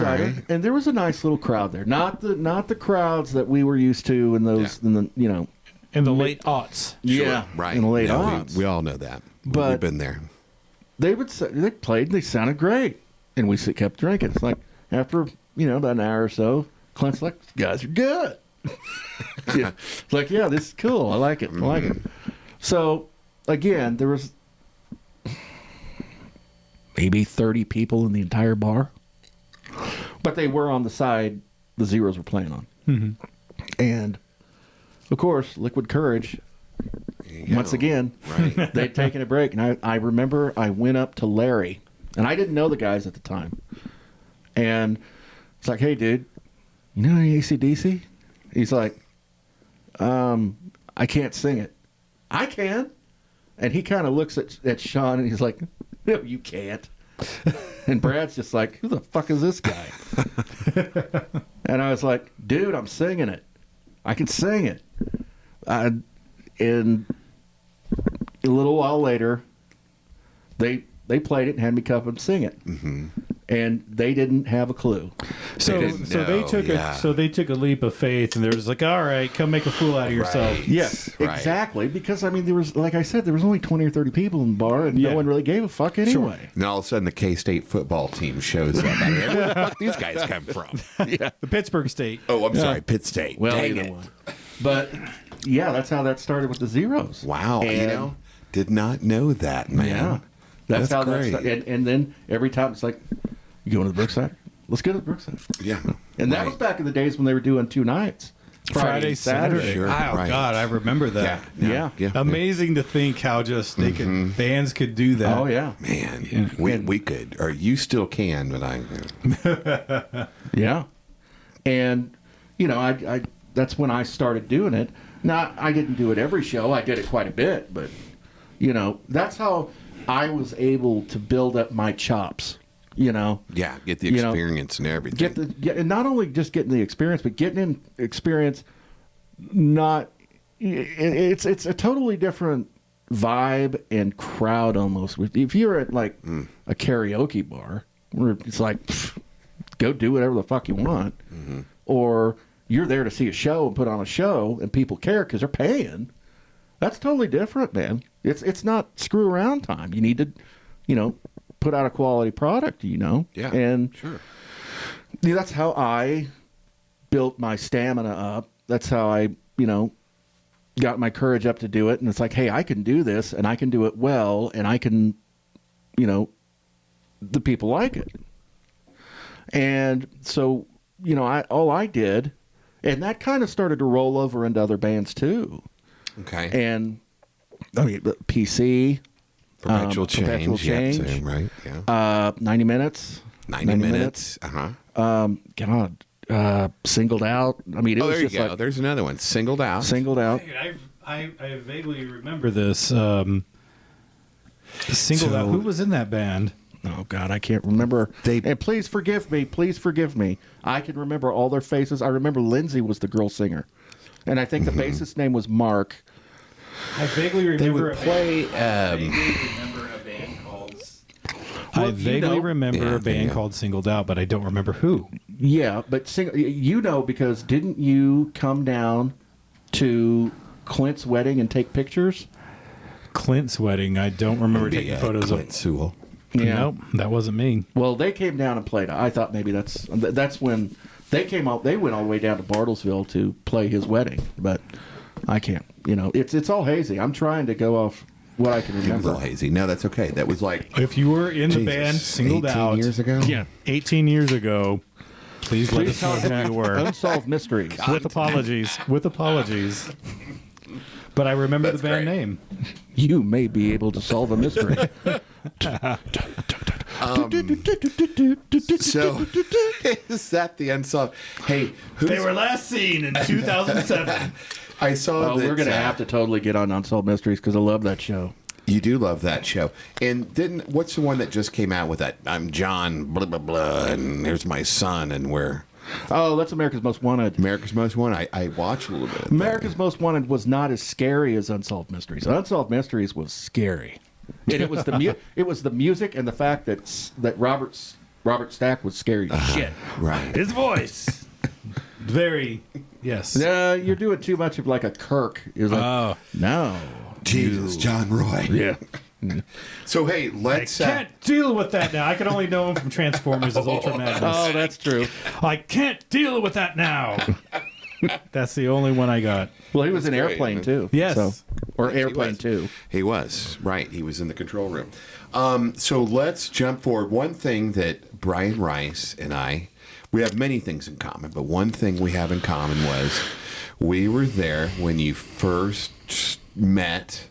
Right. And there was a nice little crowd there. Not the crowds that we were used to in those In the late aughts. Yeah, right. in the late Yeah, aughts. we all know that. But we've been there. They played, they sounded great. And we kept drinking. It's like, after, about an hour or so, Clint's like, "These guys are good." It's like, yeah, this is cool. I like it. I like it. So, again, there was maybe 30 people in the entire bar. But they were on the side the Zeros were playing on. Mm-hmm. And, of course, Liquid Courage, once again, right. they'd taken a break. And I remember I went up to Larry, and I didn't know the guys at the time. And it's like, "Hey, dude, you know any AC/DC?" He's like, "I can't sing it." "I can." And he kind of looks at Sean, and he's like, "No, you can't." And Brad's just like, "Who the fuck is this guy?" And I was like, "Dude, I'm singing it. I can sing it." And a little while later, they played it and had me come up and sing it. Mm-hmm. And they didn't have a clue. So they took a leap of faith, and they're just like, "All right, come make a fool out of yourself." Right. Yes, right. exactly. Because there was, like I said, there was only 20 or 30 people in the bar, and no one really gave a fuck anyway. And all of a sudden, the K-State football team shows up. I mean, where the fuck these guys come from? Yeah, The Pittsburgh State. Oh, I'm sorry, Pitt State. well, Dang either it. one. But yeah, that's how that started with the Zeros. Wow, And, did not know that, man. yeah, that's how great. that started. And then every time it's like, "You going to the Brooksider? Let's go to the Brooksider." Yeah, And that was back in the days when they were doing 2 nights. Friday, Saturday. Sure, Oh, right. God, I remember that. Yeah. Amazing to think how just bands could do that. Oh, yeah. Man, we could, or you still can, but I. Yeah. And, I that's when I started doing it. Now, I didn't do it every show. I did it quite a bit, but, that's how I was able to build up my chops, Yeah, get the experience and everything. and not only just getting the experience, but getting in experience. It's a totally different vibe and crowd almost. If you're at like a karaoke bar, where it's like, go do whatever the fuck you want, or you're there to see a show and put on a show, and people care because they're paying. That's totally different, man. It's not screw around time. You need to, put out a quality product, Yeah, And sure. that's how I built my stamina up. That's how I, got my courage up to do it. And it's like, hey, I can do this, and I can do it well, and I can, the people like it. And so, all I did, and that kind of started to roll over into other bands too. Okay. And I mean, PC, Perpetual Change. Change. Yeah, same, right? Yeah. 90 Minutes. 90 minutes. Uh-huh. Singled Out. I mean, it was There you just go. like There's another one. Singled Out. Singled Out. I vaguely remember this. Singled Out. Who was in that band? Oh God, I can't remember. And please forgive me. Please forgive me. I can remember all their faces. I remember Lindsay was the girl singer, and I think the bassist name was Mark. I vaguely remember. They would play. I vaguely remember a band called Singled Out, but I don't remember who. Yeah, but because didn't you come down to Clint's wedding and take pictures? Clint's wedding. I don't remember taking photos Clint of. Sewell. Yeah. Nope, that wasn't me. Well, they came down and played. I thought maybe that's when they came out. They went all the way down to Bartlesville to play his wedding, but I can't. It's all hazy. I'm trying to go off what I can It was remember. all hazy. No, that's okay. That was like If you were in the band Singled 18 Out years ago. Yeah. 18 years ago, please let us know who you were. Unsolved Mysteries. With apologies. With apologies. But I remember the band name. You may be able to solve a mystery. So is that the unsolved? Hey, They were last seen in 2007. I saw Oh, that we're going to have to totally get on Unsolved Mysteries because I love that show. You do love that show. And what's the one that just came out with that? I'm John, blah, blah, blah, and here's my son, and we're Oh, that's America's Most Wanted. America's Most Wanted. I watched a little bit of that. America's Most Wanted was not as scary as Unsolved Mysteries. Unsolved Mysteries was scary. And it was the music and the fact that Robert Stack was scary as shit. Right. His voice. Very, yes. You're doing too much of like a Kirk. Is like, no. Jesus, John Roy. Yeah. So, hey, I let's... can't deal with that now. I can only know him from Transformers as Ultra Magnus. Oh, that's true. I can't deal with that now. That's the only one I got. Well, he was in great, Airplane man. too. Yes. Or Yes, he Airplane was. 2. He was, right. He was in the control room. So let's jump forward. One thing that Brian Rice and I, we have many things in common, but one thing we have in common was we were there when you first met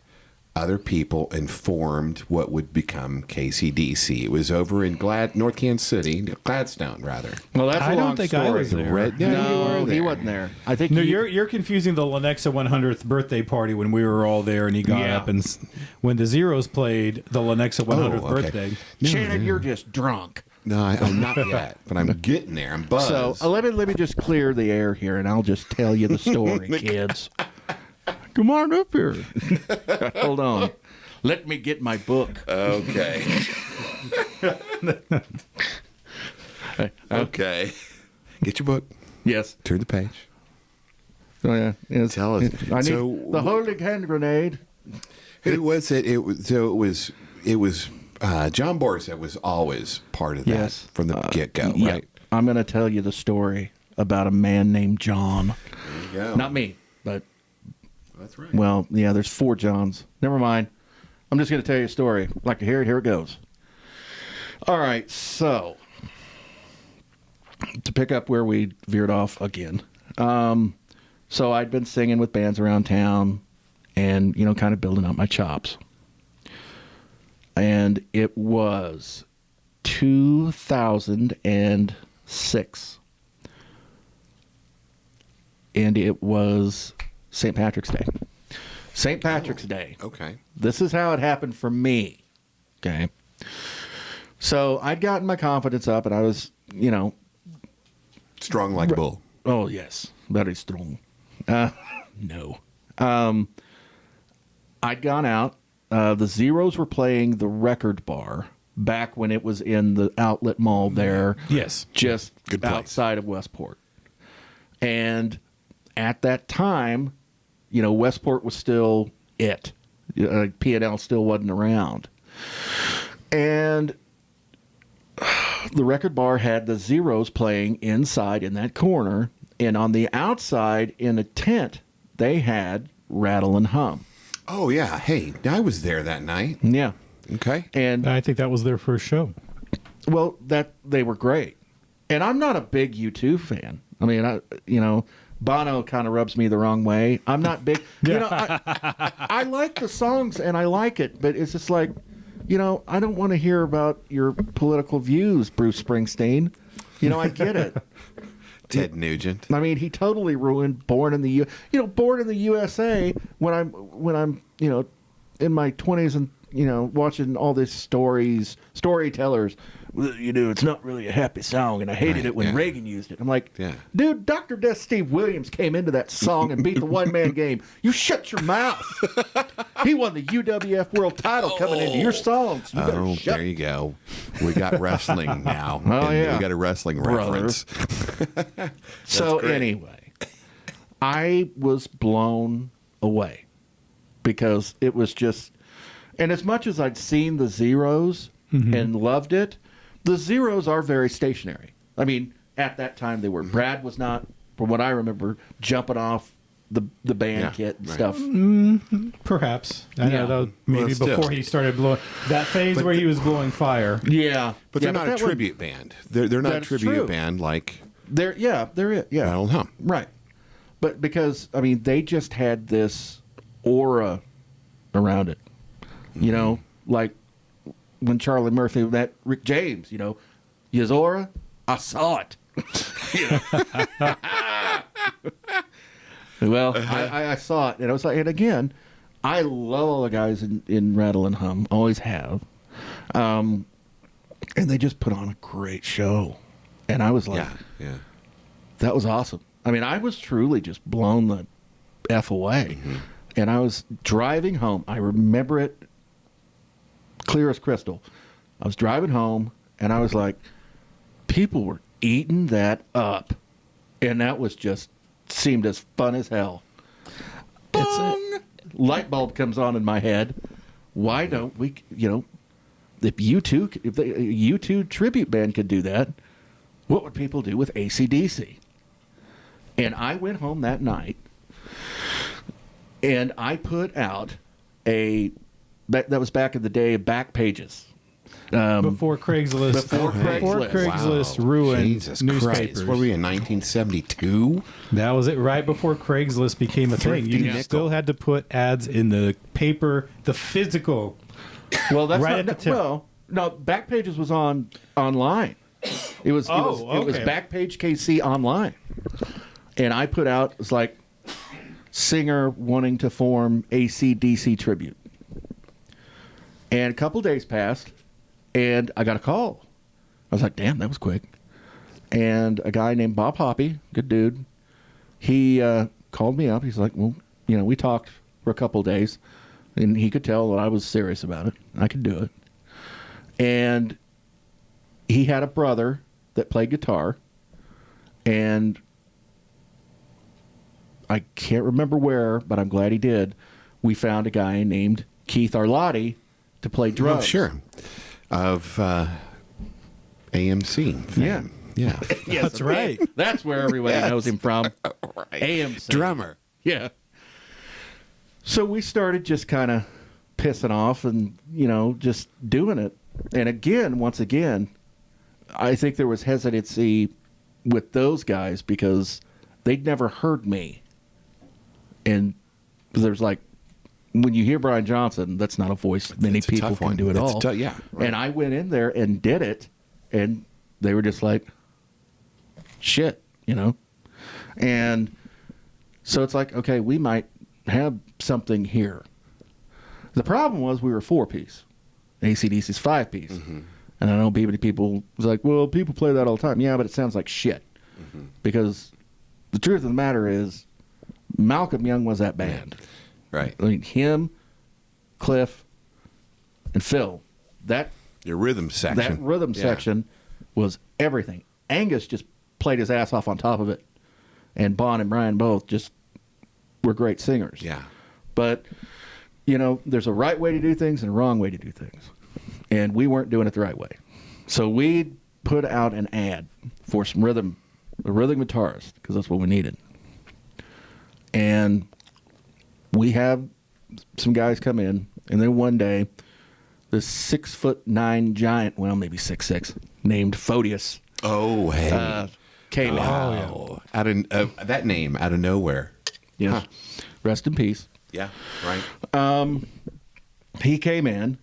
other people and formed what would become KCDC. It was over in North Kansas City, Gladstone, rather. Well, that's I a don't long think story. I was there. No, he wasn't there. I think No, you're confusing the Lenexa 100th birthday party when we were all there and he got up and when the Zeros played the Lenexa 100th okay. birthday. Shannon, you're just drunk. No, I'm not yet, but I'm getting there. I'm buzzed. So let me just clear the air here, and I'll just tell you the story, kids. Come on up here. Hold on. Let me get my book. Okay. Okay. Get your book. Yes. Turn the page. Oh yeah. Yes. Tell us. I need So- the holy hand grenade. Who was it? It was John Boris that was always part of that Yes. from the get-go, Yeah. right? I'm going to tell you the story about a man named John. There you go. Not me, but That's right. well, yeah. There's 4 Johns. Never mind. I'm just going to tell you a story. Like to hear it? Here it goes. All right. So to pick up where we veered off again. So I'd been singing with bands around town, and kind of building up my chops. And it was 2006. And it was St. Patrick's Day. St. Patrick's Day. Okay. This is how it happened for me. Okay. So I'd gotten my confidence up, and I was, Strong like bull. oh, yes, very strong. No. I'd gone out. The Zeros were playing the Record Bar back when it was in the outlet mall there. Yes. Just Good place. outside of Westport. And at that time, Westport was still, it. P&L still wasn't around. And the record bar had the Zeros playing inside in that corner. And on the outside in a tent, they had Rattle and Hum. Oh, yeah. Hey, I was there that night. Yeah. Okay. And I think that was their first show. well, that they were great. And I'm not a big U2 fan. I mean, Bono kind of rubs me the wrong way. I'm not big. I like the songs and I like it, but it's just like, I don't want to hear about your political views, Bruce Springsteen. I get it. Ted Nugent. I mean, he totally ruined Born in the USA when I'm in my 20s and watching all these storytellers. Well, it's not really a happy song, and I hated it when Reagan used it. I'm like, dude, Dr. Death Steve Williams came into that song and beat the one-man game. You shut your mouth. He won the UWF World Title coming into your songs. You there you go. We got wrestling now. Oh, yeah. We got a wrestling reference. So anyway, I was blown away because it was just, and as much as I'd seen the Zeros and loved it, the Zeros are very stationary. I mean, at that time they were. Brad was not, from what I remember, jumping off the band kit and stuff. Perhaps. I know that was maybe Well, before he started blowing that phase where he was blowing fire. Yeah, But they're not a tribute band. They're not a That's tribute true. band like they're it. Yeah, Rattle and Hum. right. But because they just had this aura around it, like when Charlie Murphy met Rick James, his aura, I saw it. Well, I saw it, and I was like, and again, I love all the guys in Rattle and Hum, always have, and they just put on a great show, and I was like, that was awesome. I mean, I was truly just blown the F away, and I was driving home. I remember it clear as crystal. I was driving home, and I was like, people were eating that up, and that was just seemed as fun as hell. Bong! Light bulb comes on in my head. Why don't we, if the U2 tribute band could do that, what would people do with AC/DC? And I went home that night, and I put out that was back in the day of back pages. Before Craigslist. Before Craigslist ruined Jesus newspapers. Christ. What were we in 1972? That was it, right before Craigslist became a thing. You nickel. still had to put ads in the paper, the physical. Well, that's Right not, at the tip. well, no, Backpages was online. It was okay. Backpage KC online. And I put out, it was like singer wanting to form AC/DC tribute. And a couple days passed, and I got a call. I was like, damn, that was quick. And a guy named Bob Hoppy, good dude, he called me up. He's like, well, we talked for a couple days, and he could tell that I was serious about it. I could do it. And he had a brother that played guitar, and I can't remember where, but I'm glad he did. We found a guy named Keith Arlotti to play drums. Oh, sure. Of AMC. Fame. Yeah. Yes, That's right. That's where everybody knows him from. Right. AMC. Drummer. Yeah. So we started just kind of pissing off and, just doing it. And once again, I think there was hesitancy with those guys because they'd never heard me. And there's like, when you hear Brian Johnson, that's not a voice many people can do at all. Yeah. Right. And I went in there and did it, and they were just like, shit, And so it's like, okay, we might have something here. The problem was we were 4-piece. AC/DC's 5-piece. Mm-hmm. And I know people was like, well, people play that all the time. Yeah, but it sounds like shit. Mm-hmm. Because the truth of the matter is, Malcolm Young was that band. Right. I mean, him, Cliff, and Phil. Your rhythm section. That rhythm section was everything. Angus just played his ass off on top of it. And Bon and Brian both just were great singers. Yeah. But there's a right way to do things and a wrong way to do things. And we weren't doing it the right way. So we put out an ad for a rhythm guitarist, because that's what we needed. And we have some guys come in, and then one day, this 6'9" giant, well, maybe 6'6", named Photius. Oh, hey. Came in. Wow. Out of that name, out of nowhere. Yes. Huh. Rest in peace. Yeah, right. He came in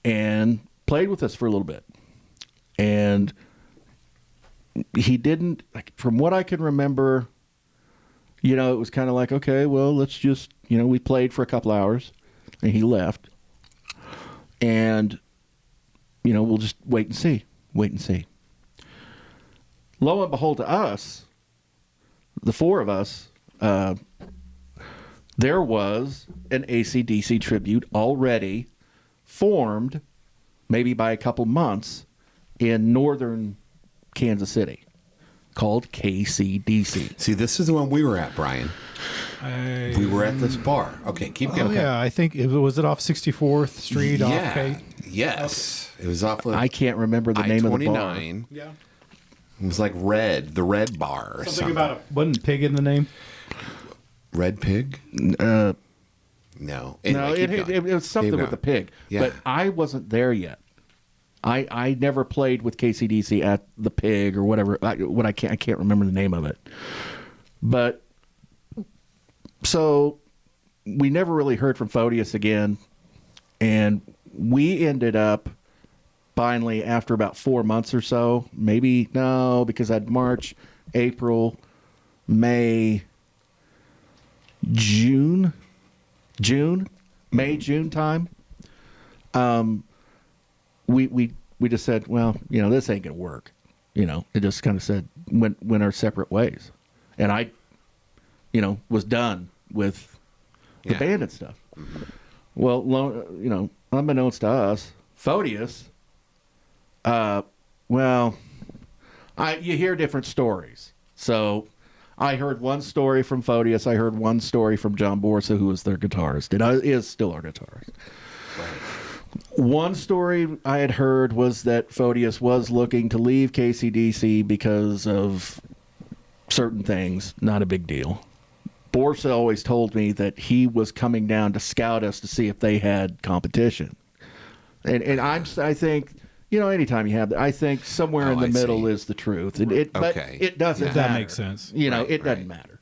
and played with us for a little bit. And he didn't, from what I can remember, it was kind of like, okay, well, let's just, we played for a couple hours and he left. And, we'll just wait and see. Lo and behold, to us, the four of us, there was an AC/DC tribute already formed, maybe by a couple months, in northern Kansas City, called KCDC. See, this is the one we were at, Brian. We were at this bar. Okay, keep going. Oh, yeah, I think was it off 64th Street? Yeah. Off K? Yes. Okay. It was off of I can't remember the name of the bar. Yeah. It was like the Red Bar. Or something about wasn't pig in the name? Red Pig? No. Anyway, it was something with the pig. Yeah. But I wasn't there yet. I never played with KCDC at the Pig or whatever. I can't remember the name of it. But so we never really heard from Photius again, and we ended up finally, after about 4 months or so, because I had March, April, May, June time. We just said, well, this ain't gonna work. It just kind of said went our separate ways, and I, was done with the band and stuff. Mm-hmm. Well, unbeknownst to us, Photius. You hear different stories. So I heard one story from Photius. I heard one story from John Borsa, who was their guitarist. And is still our guitarist. Right. One story I had heard was that Photius was looking to leave KCDC because of certain things. Not a big deal. Borsa always told me that he was coming down to scout us to see if they had competition. And I think... anytime you have that, I think somewhere in the middle is the truth. But it doesn't matter. That makes sense. It doesn't matter.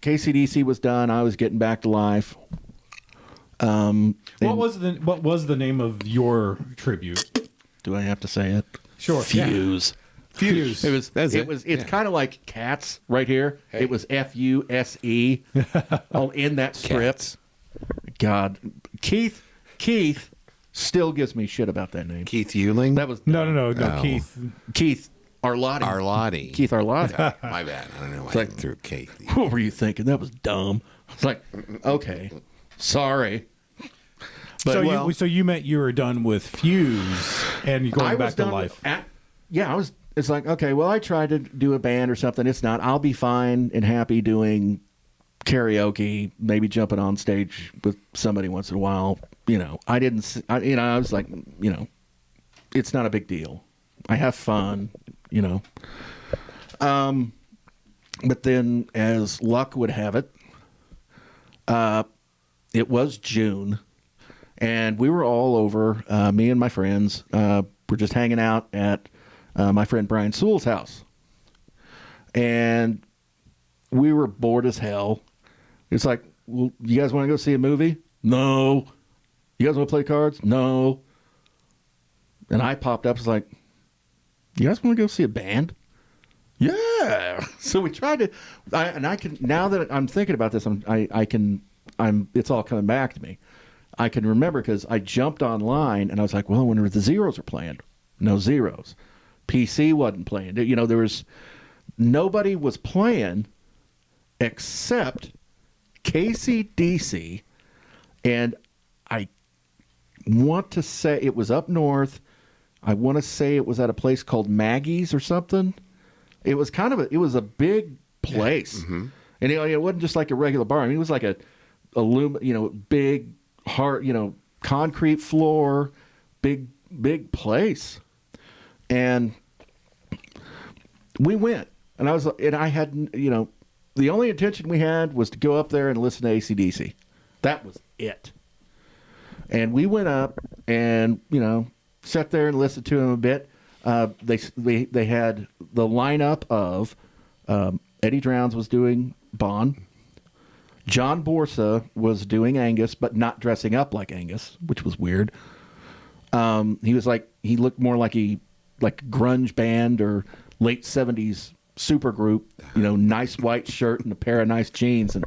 KCDC was done. I was getting back to life. What was the name of your tribute? Do I have to say it? Sure. Fuse. Yeah. Fuse. It's kind of like Cats right here. Hey. It was Fuse in that strip. Cats. God, Keith still gives me shit about that name. Keith Euling? That was no. Oh. Keith Arlotti. Keith Arlotti. My bad. I don't know why I threw Keith. What were you thinking? That was dumb. It's like, okay, sorry. But so you meant you were done with Fuse and you're going back to life. I was. It's like, okay, well, I tried to do a band or something. It's not. I'll be fine and happy doing karaoke, maybe jumping on stage with somebody once in a while. I was like, it's not a big deal. I have fun, But then, as luck would have it, it was June, and we were all over. Me and my friends were just hanging out at my friend Brian Sewell's house, and we were bored as hell. It's like, well, you guys want to go see a movie? No. You guys want to play cards? No. And I popped up. It's like, you guys want to go see a band? Yeah. So we tried to. Now that I'm thinking about this, it's all coming back to me. I can remember because I jumped online and I was like, well, I wonder if the Zeros are playing. No Zeros. PC wasn't playing. Nobody was playing except KCDC, and I want to say it was up north. I want to say it was at a place called Maggie's or something. It was a big place. Yeah. Mm-hmm. And it wasn't just like a regular bar. I mean, it was like a big, hard, concrete floor, big place. And we went. And I had, the only intention we had was to go up there and listen to AC/DC. That was it. And we went up and, sat there and listened to him a bit. They had the lineup of Eddie Drowns was doing Bon. John Borsa was doing Angus, but not dressing up like Angus, which was weird. He looked more like a grunge band or late 70s super group, nice white shirt and a pair of nice jeans. And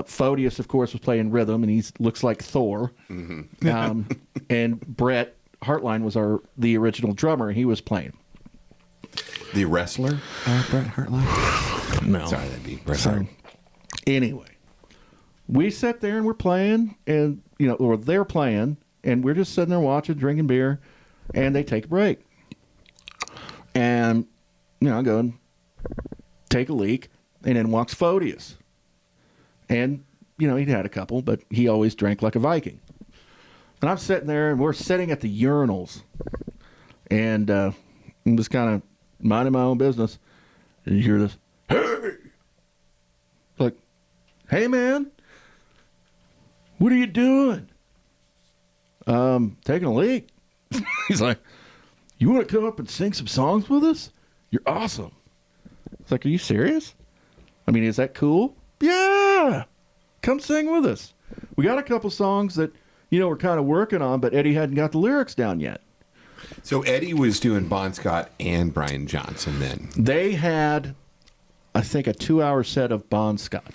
Photius, of course, was playing rhythm, and he looks like Thor. Mm-hmm. And Brett Hartline was the original drummer, and he was playing. The wrestler, Brett Hartline? No. Sorry, that'd be Brett Hartline. Anyway, we sat there and we're playing, and, or they're playing, and we're just sitting there watching, drinking beer, and they take a break. And, I go and take a leak, and in walks Photius. And, he'd had a couple, but he always drank like a Viking. And I'm sitting there, and we're sitting at the urinals. And I'm just kind of minding my own business. And you hear this, hey! Like, hey, man, what are you doing? Taking a leak. He's like, you want to come up and sing some songs with us? You're awesome. It's like, are you serious? I mean, is that cool? Yeah. Come sing with us. We got a couple songs that, we're kind of working on, but Eddie hadn't got the lyrics down yet. So Eddie was doing Bon Scott and Brian Johnson then. They had, I think, a 2-hour set of Bon Scott.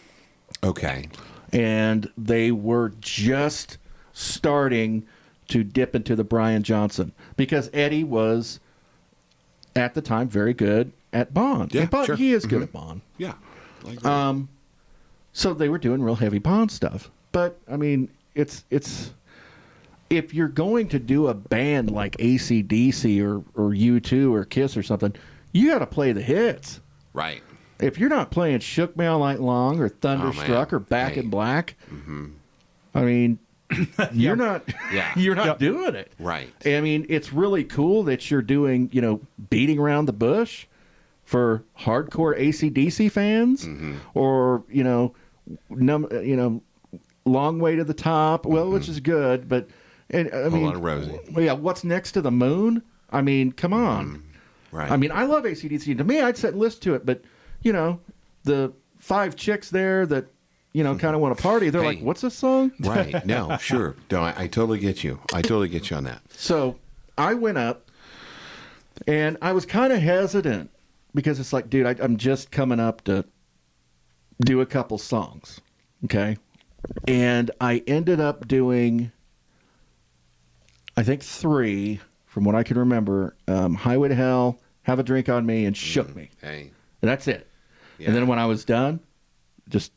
Okay. And they were just starting to dip into the Brian Johnson because Eddie was, at the time, very good at Bon. Yeah, but sure. he is good at Bon. Yeah. So they were doing real heavy Bon stuff. But, I mean, it's if you're going to do a band like AC/DC or U2 or Kiss or something, you got to play the hits. Right. If you're not playing Shook Me All Night Long or Thunderstruck or Back in Black, I mean, you're not doing it. Right. I mean, it's really cool that you're doing, beating around the bush for hardcore AC/DC fans or, Long Way to the Top, which is good, but I mean, Hold on, Rosie. Yeah, What's Next to the Moon? I mean, come on. Right. I mean, I love AC/DC. To me, I'd sit and listen to it, but, the 5 chicks there that, kind of want to party, they're like, what's this song? Right. No, sure. No, I totally get you. I totally get you on that. So I went up, and I was kind of hesitant because it's like, dude, I'm just coming up to do a couple songs, okay? And I ended up doing, I think 3, from what I can remember, Highway to Hell, Have a Drink on Me, and Shook Me. Hey. And that's it. Yeah. And then when I was done, just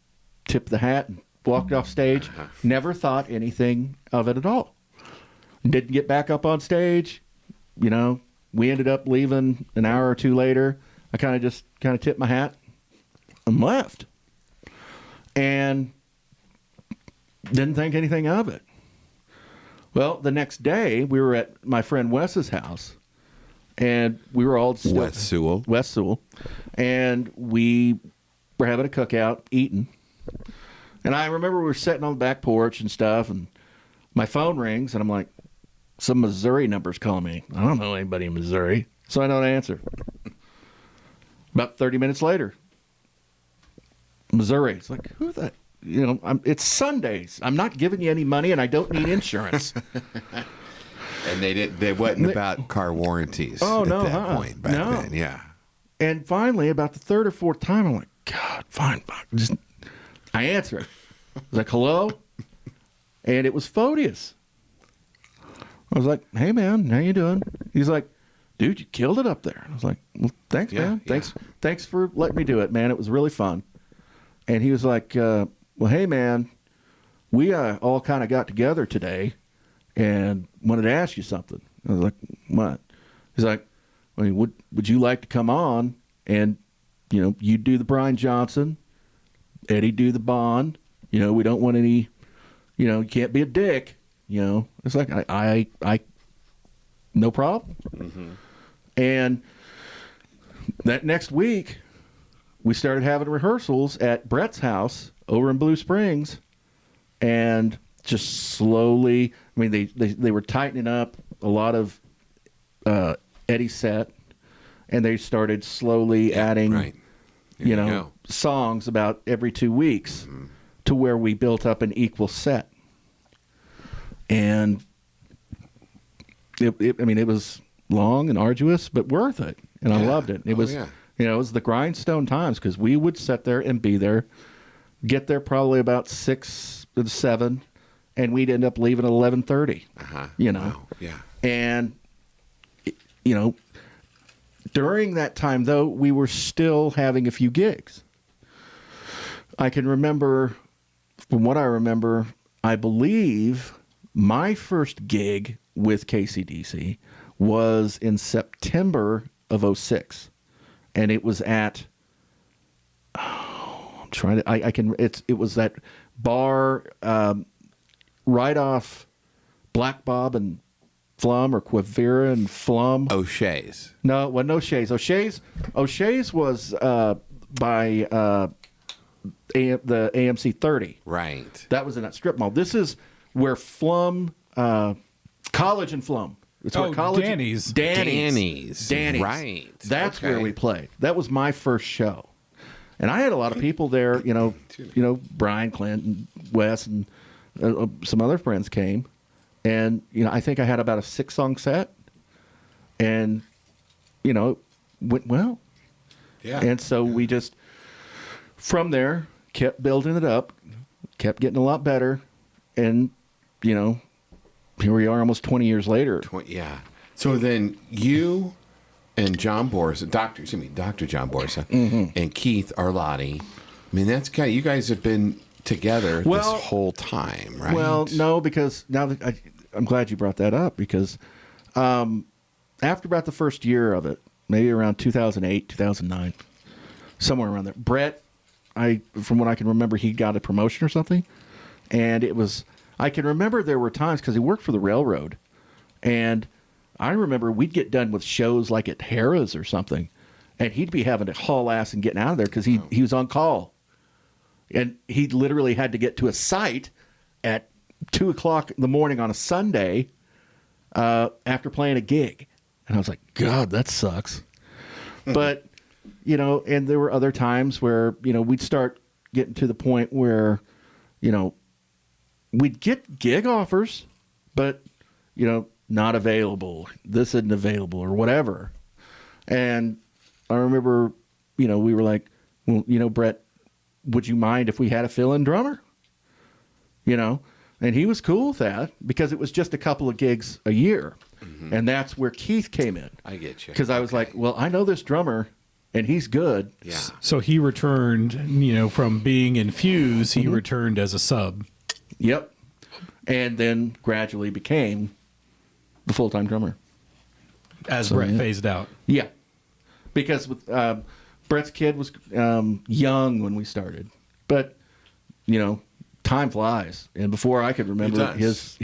tipped the hat and walked off stage. Never thought anything of it at all. Didn't get back up on stage. We ended up leaving an hour or 2 later. I kind of tipped my hat and left. And didn't think anything of it. Well, the next day, we were at my friend Wes's house. And we were all still... Wes Sewell. And we were having a cookout, eating. And I remember we were sitting on the back porch and stuff, and my phone rings, and I'm like, some Missouri number's calling me. I don't know anybody in Missouri, so I don't answer. About 30 minutes later, Missouri. It's like, who the... it's Sundays. I'm not giving you any money, and I don't need insurance. And they wasn't about car warranties at that point back then. Yeah. And finally, about the 3rd or 4th time, I'm like, God, fine. I answer it. I was like, hello? And it was Photius. I was like, hey, man, how you doing? He's like, dude, you killed it up there. I was like, well, thanks, man. Thanks for letting me do it, man. It was really fun. And he was like, well, hey, man, we all kind of got together today and wanted to ask you something. I was like, what? He's like, I mean, would you like to come on and you do the Brian Johnson, Eddie do the Bond. We don't want any, you can't be a dick. It's like, I no problem. Mm-hmm. And that next week, we started having rehearsals at Brett's house over in Blue Springs, and just slowly, they were tightening up a lot of Eddie's set, and they started slowly adding, songs about every 2 weeks to where we built up an equal set. And it was long and arduous, but worth it. And I loved it. It was, it was the grindstone times, because we would sit there and be there, get there probably about 6 to 7, and we'd end up leaving at 11:30. Wow. Yeah. And during that time, though, we were still having a few gigs. I can remember, from what I remember, I believe my first gig with KCDC was in September of 2006. And it was at, it was that bar right off Black Bob and Flum, or Quivira and Flum. O'Shea's. No, it wasn't O'Shea's. O'Shea's was by the AMC 30. Right. That was in that strip mall. This is where Flum, College and Flum. It's where College. Danny's. Right. That's where we played. That was my first show. And I had a lot of people there, Brian, Clint, and Wes, and some other friends came. And, I think I had about a 6-song set. And, it went well. Yeah. And so we just, from there, kept building it up, kept getting a lot better. And, here we are almost 20 years later. Yeah. So then you and John Borsa, Dr. John Borsa, and Keith Arlotti, that's kind of, you guys have been together this whole time, right? Well, no, because now that I'm glad you brought that up, because after about the first year of it, maybe around 2008, 2009, somewhere around there, Brett, from what I can remember, he got a promotion or something, and it was, I can remember there were times, because he worked for the railroad, and I remember we'd get done with shows like at Harrah's or something, and he'd be having to haul ass and getting out of there because he was on call. And he literally had to get to a site at 2 o'clock in the morning on a Sunday after playing a gig. And I was like, God, that sucks. But, and there were other times where, we'd start getting to the point where, we'd get gig offers, but, not available. This isn't available or whatever. And I remember, we were like, well, Brett, would you mind if we had a fill-in drummer? And he was cool with that because it was just a couple of gigs a year. Mm-hmm. And that's where Keith came in. I get you. Because I was like, well, I know this drummer and he's good. Yeah. So he returned, from being in Fuse, he returned as a sub. Yep. And then gradually became the full-time drummer. As Brett phased out. Yeah. Because with Brett's kid was young when we started. But, time flies. And before I could remember, his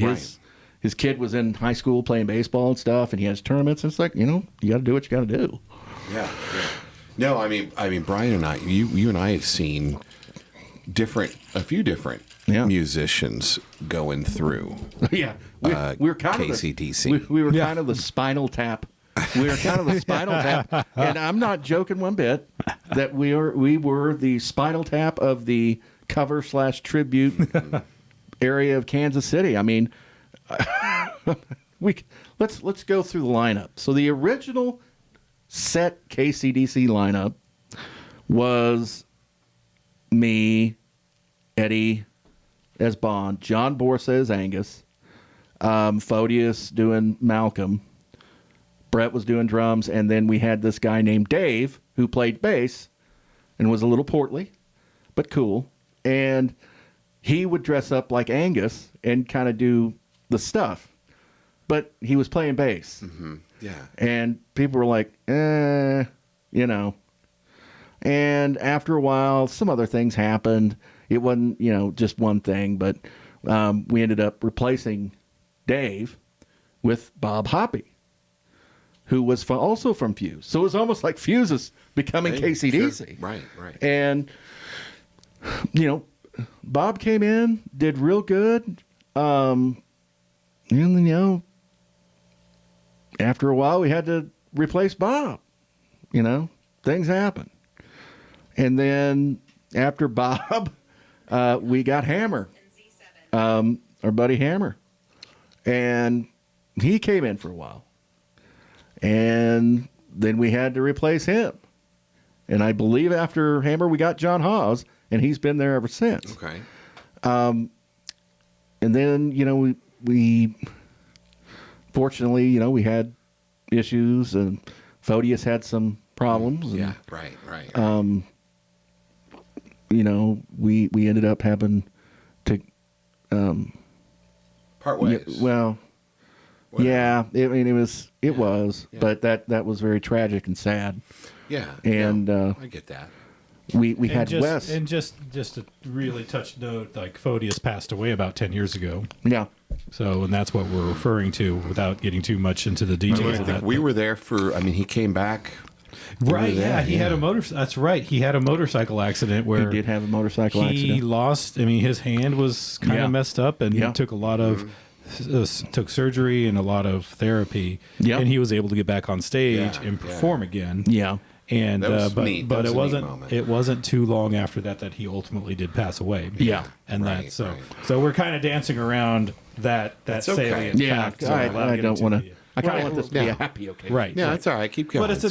kid was in high school playing baseball and stuff, and he has tournaments. And it's like, you got to do what you got to do. Yeah. No, I mean, Brian and I, you and I have seen a few different musicians going through. Yeah, we were kind KCDC. of we were kind of the Spinal Tap. We were kind of the Spinal Tap, and I'm not joking one bit that we were the Spinal Tap of the cover/tribute area of Kansas City. I mean, let's go through the lineup. So the original set KCDC lineup was me, Eddie as Bond, John Borsa as Angus, Photius doing Malcolm, Brett was doing drums, and then we had this guy named Dave who played bass and was a little portly, but cool. And he would dress up like Angus and kind of do the stuff, but he was playing bass. Mm-hmm. Yeah. And people were like, And after a while, some other things happened. It wasn't, just one thing, but we ended up replacing Dave with Bob Hoppy, who was also from Fuse. So it was almost like Fuse is becoming KCDC. Sure. Right. And, Bob came in, did real good. And then, after a while, we had to replace Bob. Things happen. And then after Bob, we got Hammer, our buddy Hammer. And he came in for a while. And then we had to replace him. And I believe after Hammer, we got John Hawes, and he's been there ever since. Okay. And then, we fortunately, we had issues, and Photius had some problems. Yeah, right. We ended up having to part ways. Well, Whatever. yeah. It was, but that was very tragic and sad. Yeah, And I get that. we had Wes. And just a really touch note, like Photius passed away about 10 years ago. Yeah. So, and that's what we're referring to without getting too much into the details of that. We were there he came back. Right, yeah, he had a that's right. He had a motorcycle accident where He did have a motorcycle he accident. lost, his hand was kind of messed up, and he took a lot of took surgery and a lot of therapy, and he was able to get back on stage and perform again. Yeah. And That was neat. but That was a neat it moment. wasn't too long after that he ultimately did pass away. Yeah. And Right, so right. so we're kind of dancing around that okay. salient Yeah. fact. So without I getting don't too want to. deep. I kind of Right. want this to be Yeah. a happy occasion. Right. Yeah, that's all right. Keep going. But it's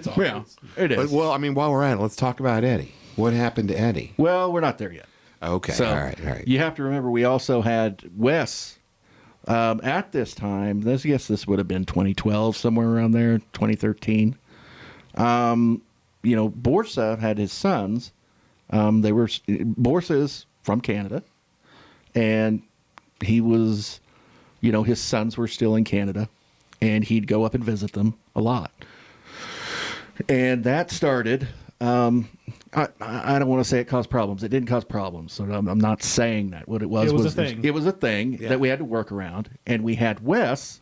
all Yeah, it is. But, well, while we're at it, let's talk about Eddie. What happened to Eddie? Well, we're not there yet. Okay, So all right. you have to remember we also had Wes at this time. I guess this would have been 2012, somewhere around there, 2013. Borsa had his sons. Borsa is from Canada, and he was, his sons were still in Canada, and he'd go up and visit them a lot. And that started. I don't want to say it caused problems. It didn't cause problems, so I'm not saying that. What it was a thing. It was a thing that we had to work around, and we had Wes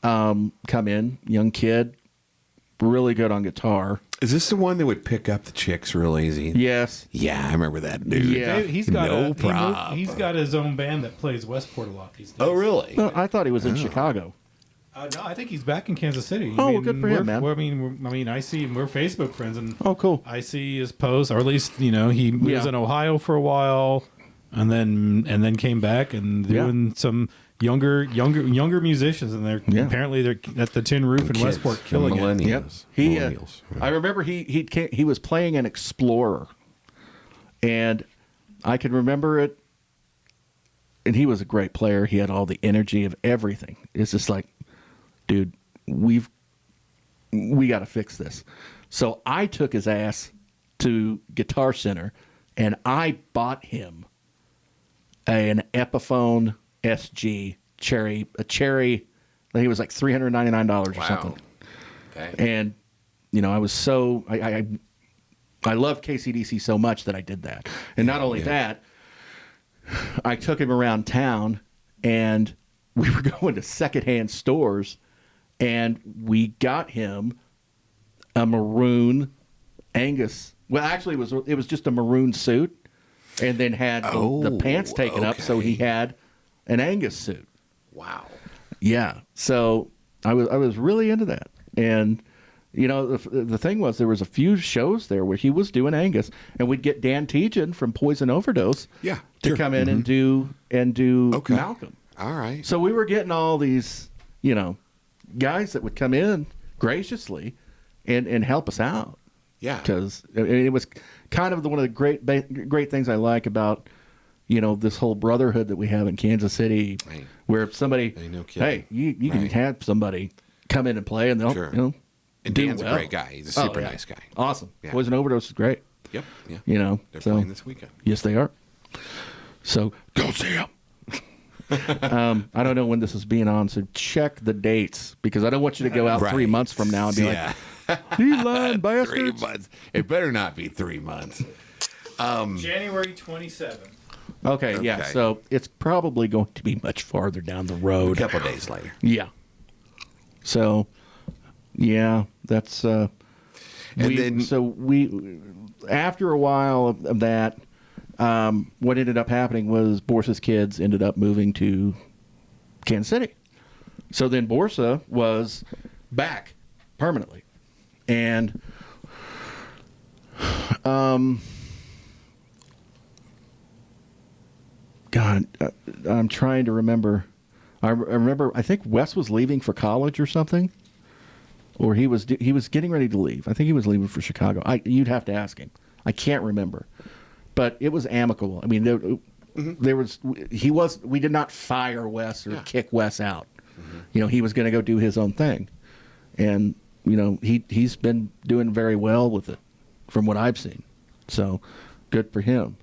come in, young kid, really good on guitar. Is this the one that would pick up the chicks real easy? Yes. Yeah, I remember that dude. Yeah. He's got No problem. he's got his own band that plays Westport a lot these days. Oh, really? No, I thought he was in Chicago. No, I think he's back in Kansas City. Oh, well, good for him, man. I see him. We're Facebook friends, and Oh, cool. I see his posts, or at least he was in Ohio for a while, and then came back and doing some younger musicians, and apparently they're at the Tin Roof in Kids, Westport the killing it. millennials. Millennials. I remember he was playing an Explorer, and I can remember it. And he was a great player. He had all the energy of everything. It's just like, dude, we got to fix this. So I took his ass to Guitar Center, and I bought him an Epiphone SG cherry. I think it was like $399 or something. Okay. And I was so I love KCDC so much that I did that. And not only that, I took him around town, and we were going to secondhand stores, and we got him a maroon Angus. Well, actually, it was just a maroon suit, and then had the pants taken up, so he had an Angus suit. Wow. Yeah. So I was really into that, and the thing was, there was a few shows there where he was doing Angus, and we'd get Dan Tejan from Poison Overdose to come in and do Malcolm. All right. So we were getting all these, guys that would come in graciously and help us out. Yeah. Because it was kind of one of the great things I like about, this whole brotherhood that we have in Kansas City, Right. where if somebody, No kidding. hey, you can have somebody come in and play, and they'll, Sure. And do Dan's well. a great guy. He's a super nice guy. Awesome. Yeah. Poison Overdose is great. Yep. Yeah. They're so playing this weekend. yes, they are. So go see them. I don't know when this is being on, so check the dates, because I don't want you to go out 3 months from now and be like, You lying 3 bastards. months. It better not be 3 months. January 27th. Okay, yeah. Okay. So it's probably going to be much farther down the A road. couple days later. Yeah. So, yeah, that's. We after a while of that, what ended up happening was Borsa's kids ended up moving to Kansas City. So then Borsa was back permanently, and God, I'm trying to remember. I remember. I think Wes was leaving for college or something, or he was getting ready to leave. I think he was leaving for Chicago. You'd have to ask him. I can't remember, but it was amicable. I mean, there was. We did not fire Wes or kick Wes out. You know, he was going to go do his own thing, and he's been doing very well with it, from what I've seen. So, good for him.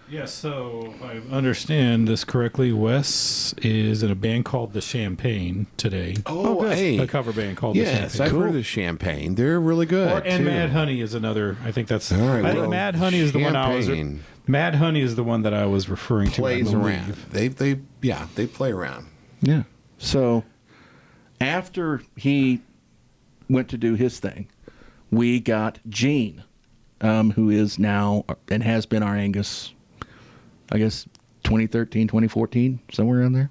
Yes, so if I understand this correctly, Wes is in a band called The Champagne today. Oh, hey. A cover band called The Champagne. Yes, I've heard of the Champagne. They're really good. And too. Mad Honey is another. I think that's. All right, I think well, Mad Honey is the one I was. Champagne Mad Honey is the one that I was referring to. plays I around. believe. They play around. Yeah. So after he went to do his thing, we got Gene, who is now and has been our Angus, I guess, 2013, 2014, somewhere around there.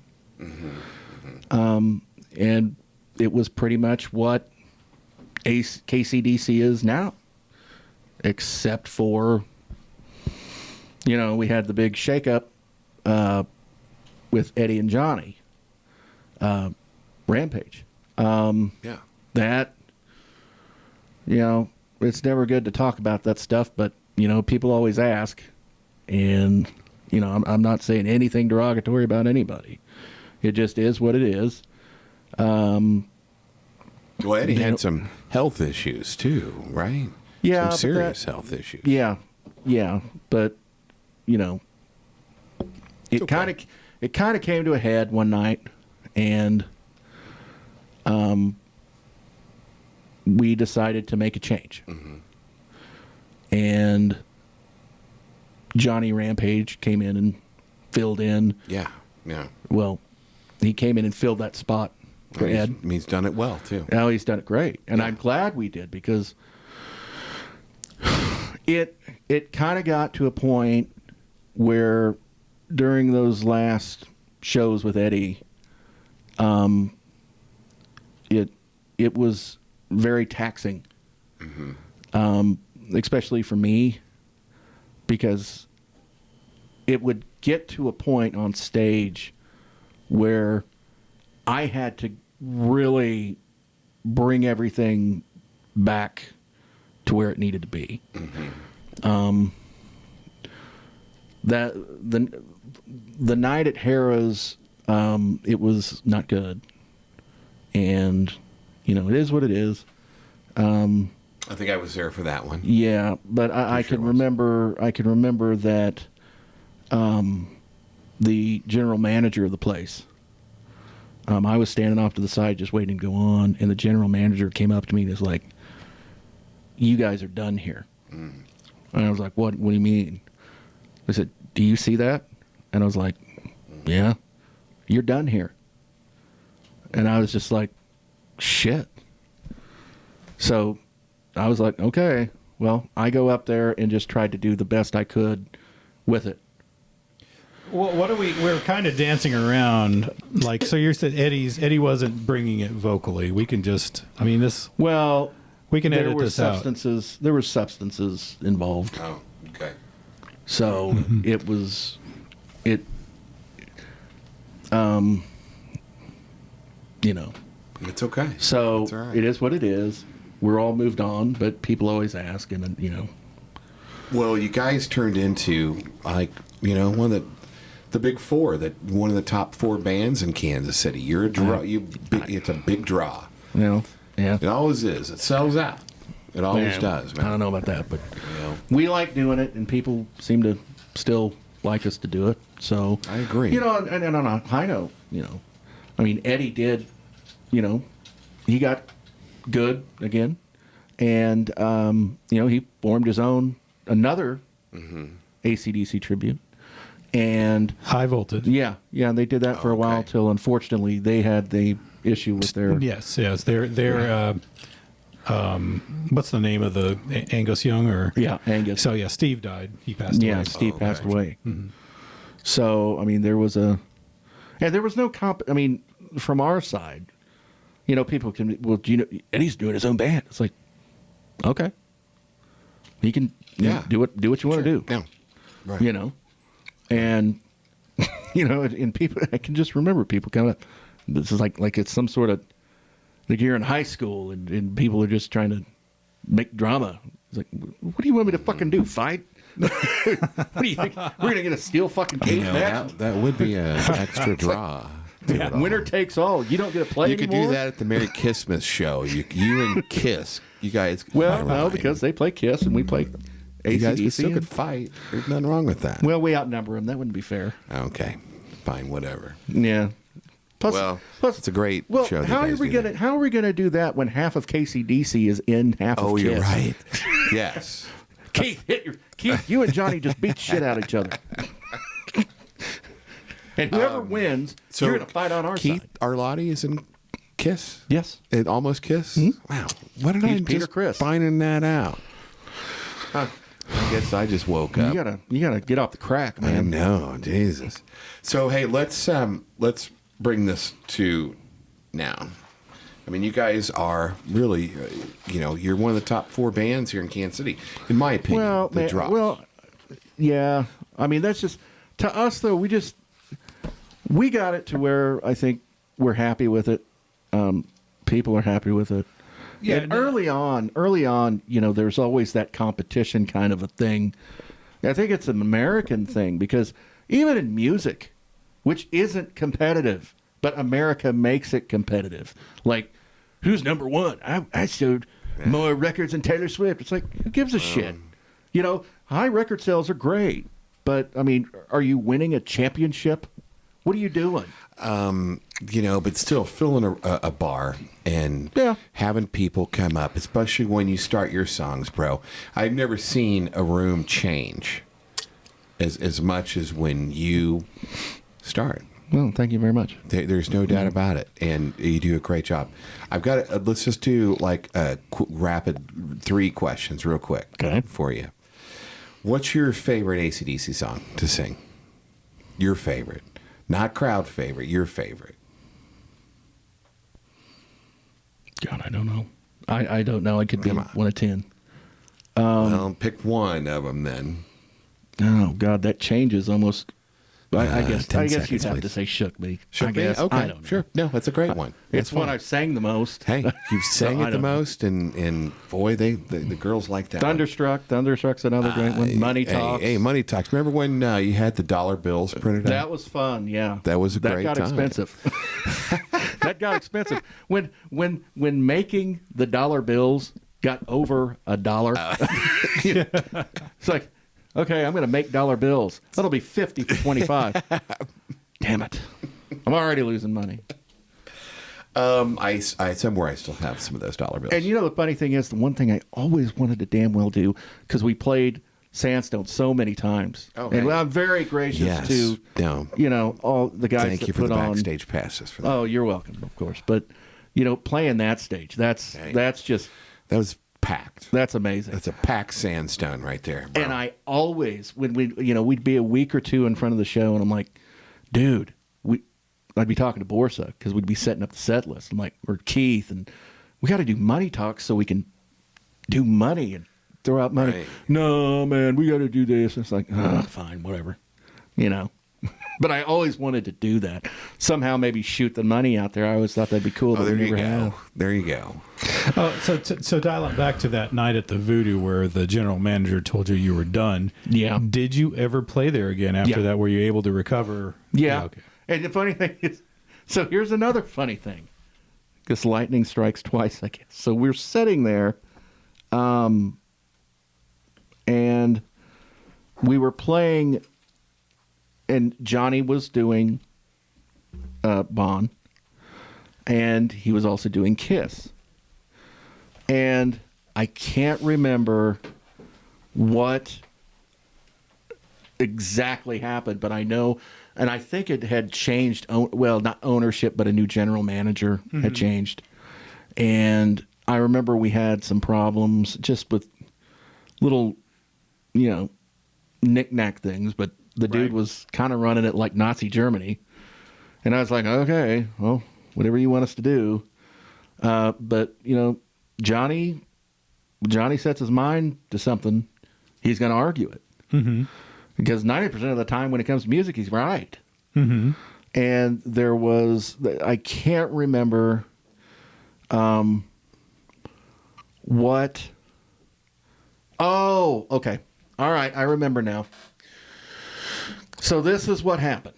And it was pretty much what KCDC is now, except for, we had the big shakeup with Eddie and Johnny. Rampage. Yeah. That, it's never good to talk about that stuff, but, people always ask. And, I'm not saying anything derogatory about anybody. It just is what it is. Well, Eddie had some health issues, too, right? Yeah. Some serious health issues. Yeah. Yeah. But, it kind of came to a head one night, and we decided to make a change. And Johnny Rampage came in and filled in. Yeah. Well, he came in and filled that spot for Ed. He's done it well, too. Oh, he's done it great. And I'm glad we did, because it kind of got to a point where during those last shows with Eddie, it was very taxing, especially for me, because it would get to a point on stage where I had to really bring everything back to where it needed to be. That the night at Harrah's, it was not good, and it is what it is. I think I was there for that one. Yeah, but I can remember. I can remember that the general manager of the place. I was standing off to the side just waiting to go on, and the general manager came up to me and was like, "You guys are done here." And I was like, "What? What do you mean?" I said, "Do you see that?" And I was like, "Yeah, you're done here." And I was just like, "Shit." So I was like, "Okay, well, I go up there and just tried to do the best I could with it." Well, we're kind of dancing around, like, so you said Eddie wasn't bringing it vocally. We can just, Well, we can there edit were this out. There were substances involved. Oh, okay. So it was, It's okay. So It's all right. it is what it is. We're all moved on, but people always ask, and Well, you guys turned into, one of the big four, one of the top 4 bands in Kansas City. You're a draw. It's a big draw. yeah. It always is. It sells out. It always does, man. I don't know about that, but we like doing it, and people seem to still like us to do it. So I agree. And on a high note, Eddie did, he got good again, And, he formed his own, another AC/DC tribute. And High Voltage. yeah, they did that for a while till, unfortunately, they had the issue with their... Yes. They're what's the name of the Angus Young or? Yeah, Angus. So, yeah, Steve died. He passed away. Yeah, Steve passed away. Mm-hmm. So, I mean, there was no from our side, people can, Eddie's doing his own band. It's like, okay. He can do what you want to do. Yeah. Right. And, and people, I can just remember people kind of, this is like it's some sort of, like you're in high school and people are just trying to make drama. It's like, what do you want me to fucking do? Fight? What do you think? We're going to get a steel fucking cage match? That would be an extra draw. Yeah. Winner takes all. You don't get to play You anymore. could do that at the Merry Christmas show. You and Kiss, you guys. Well, no, because they play Kiss and we play you guys AC/DC. still could fight. There's nothing wrong with that. Well, we outnumber them. That wouldn't be fair. Okay, fine, whatever. Yeah. Plus, it's a great show. How are we gonna do that when half of KCDC is in half of Kiss? You're right. Yes. Keith, you and Johnny just beat shit out of each other. And whoever wins, you're going to fight on our Keith side. Arlotti is in Kiss? Yes. It Almost Kiss? Mm-hmm. Wow. What did He's I Peter just Criss. finding that out? I guess I just woke up. You gotta get off the crack, man. I know, Jesus. So hey, let's bring this to now. I mean, you guys are really, you're one of the top 4 bands here in Kansas City, in my opinion. Well, yeah. I mean, that's just, to us though. We got it to where I think we're happy with it. People are happy with it. Yeah. And early on, there's always that competition kind of a thing. I think it's an American thing because even in music, which isn't competitive, but America makes it competitive. Like, who's number 1? I sold more records than Taylor Swift. It's like, who gives a shit? High record sales are great, but I mean, are you winning a championship? What are you doing? But still filling a bar and having people come up, especially when you start your songs, bro. I've never seen a room change as much as when you start. Well, thank you very much. There's no doubt about it, and you do a great job. I've got let's just do like a rapid 3 questions real quick for you. What's your favorite AC/DC song to sing? Your favorite. Not crowd favorite, your favorite. God, I don't know. I don't know. I could be 1 of 10. Well, pick one of them then. Oh, God, that changes almost. I guess seconds, you'd have please. to say Shook Me. Shook I guess. Me? Okay, I don't know. sure. No, that's a great one. It's one I've sang the most. Hey, you've sang it the know. most, and boy, the girls like that. Thunderstruck's another great one. Money Talks. Hey, Money Talks. Remember when you had the dollar bills printed out? That was fun. Yeah, that was a great time. That got expensive. That got expensive when making the dollar bills got over $1. It's like, okay, I'm going to make dollar bills. That'll be 50 for 25. Damn it! I'm already losing money. I somewhere I still have some of those dollar bills. And the funny thing is, the one thing I always wanted to damn well do, because we played Sandstone so many times, and I'm very gracious to all the guys. Thank that you for put the on backstage passes for that. Oh, you're welcome, of course. But playing that stage, that's just that was packed. That's amazing. That's a packed Sandstone right there, bro. And I always, when we'd be a week or 2 in front of the show, and I'm like, dude, I'd be talking to Borsa because we'd be setting up the set list. I'm like, or Keith, and we got to do money talks so we can do money and throw out money. Right. No, man, we got to do this. And it's like, fine, whatever, But I always wanted to do that. Somehow, maybe shoot the money out there. I always thought that'd be cool. There you go. There you go. So dial it back to that night at the Voodoo where the general manager told you were done. Yeah. Did you ever play there again after that? Were you able to recover? Yeah. Okay. And the funny thing is, so here's another funny thing. This lightning strikes twice, I guess. So we're sitting there, and we were playing, and Johnny was doing Bon, and he was also doing Kiss. And I can't remember what exactly happened, but I know, and I think it had changed. Well, not ownership, but a new general manager had changed, and I remember we had some problems just with little, knick-knack things, but the dude was kind of running it like Nazi Germany. And I was like, okay, well, whatever you want us to do. But, Johnny sets his mind to something, he's going to argue it. Mm-hmm. Because 90% of the time when it comes to music, he's right. Mm-hmm. And there was, I can't remember what. Oh, okay. All right, I remember now. So this is what happened.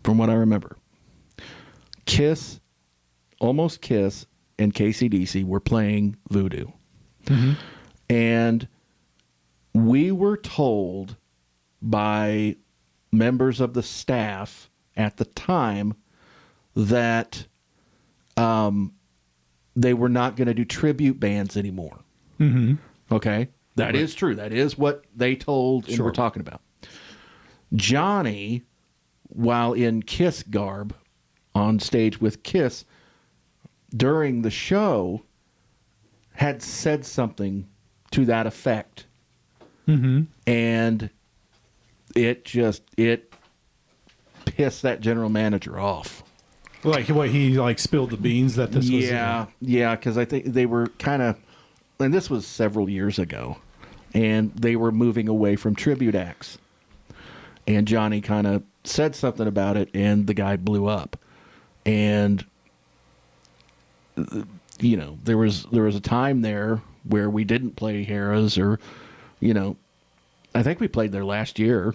From what I remember. Kiss, Almost Kiss, and KCDC were playing Voodoo. Mm-hmm. And we were told by members of the staff at the time that they were not going to do tribute bands anymore. Mm-hmm. Okay? That is true. That is what they told and we're talking about. Johnny, while in Kiss garb on stage with Kiss, during the show, had said something to that effect. Mm-hmm. And it pissed that general manager off. Like what, he spilled the beans that this was? Yeah, because I think they were kind of, and this was several years ago, and they were moving away from tribute acts. And Johnny kind of said something about it, and the guy blew up. And there was a time there where we didn't play Harrah's, or I think we played there last year.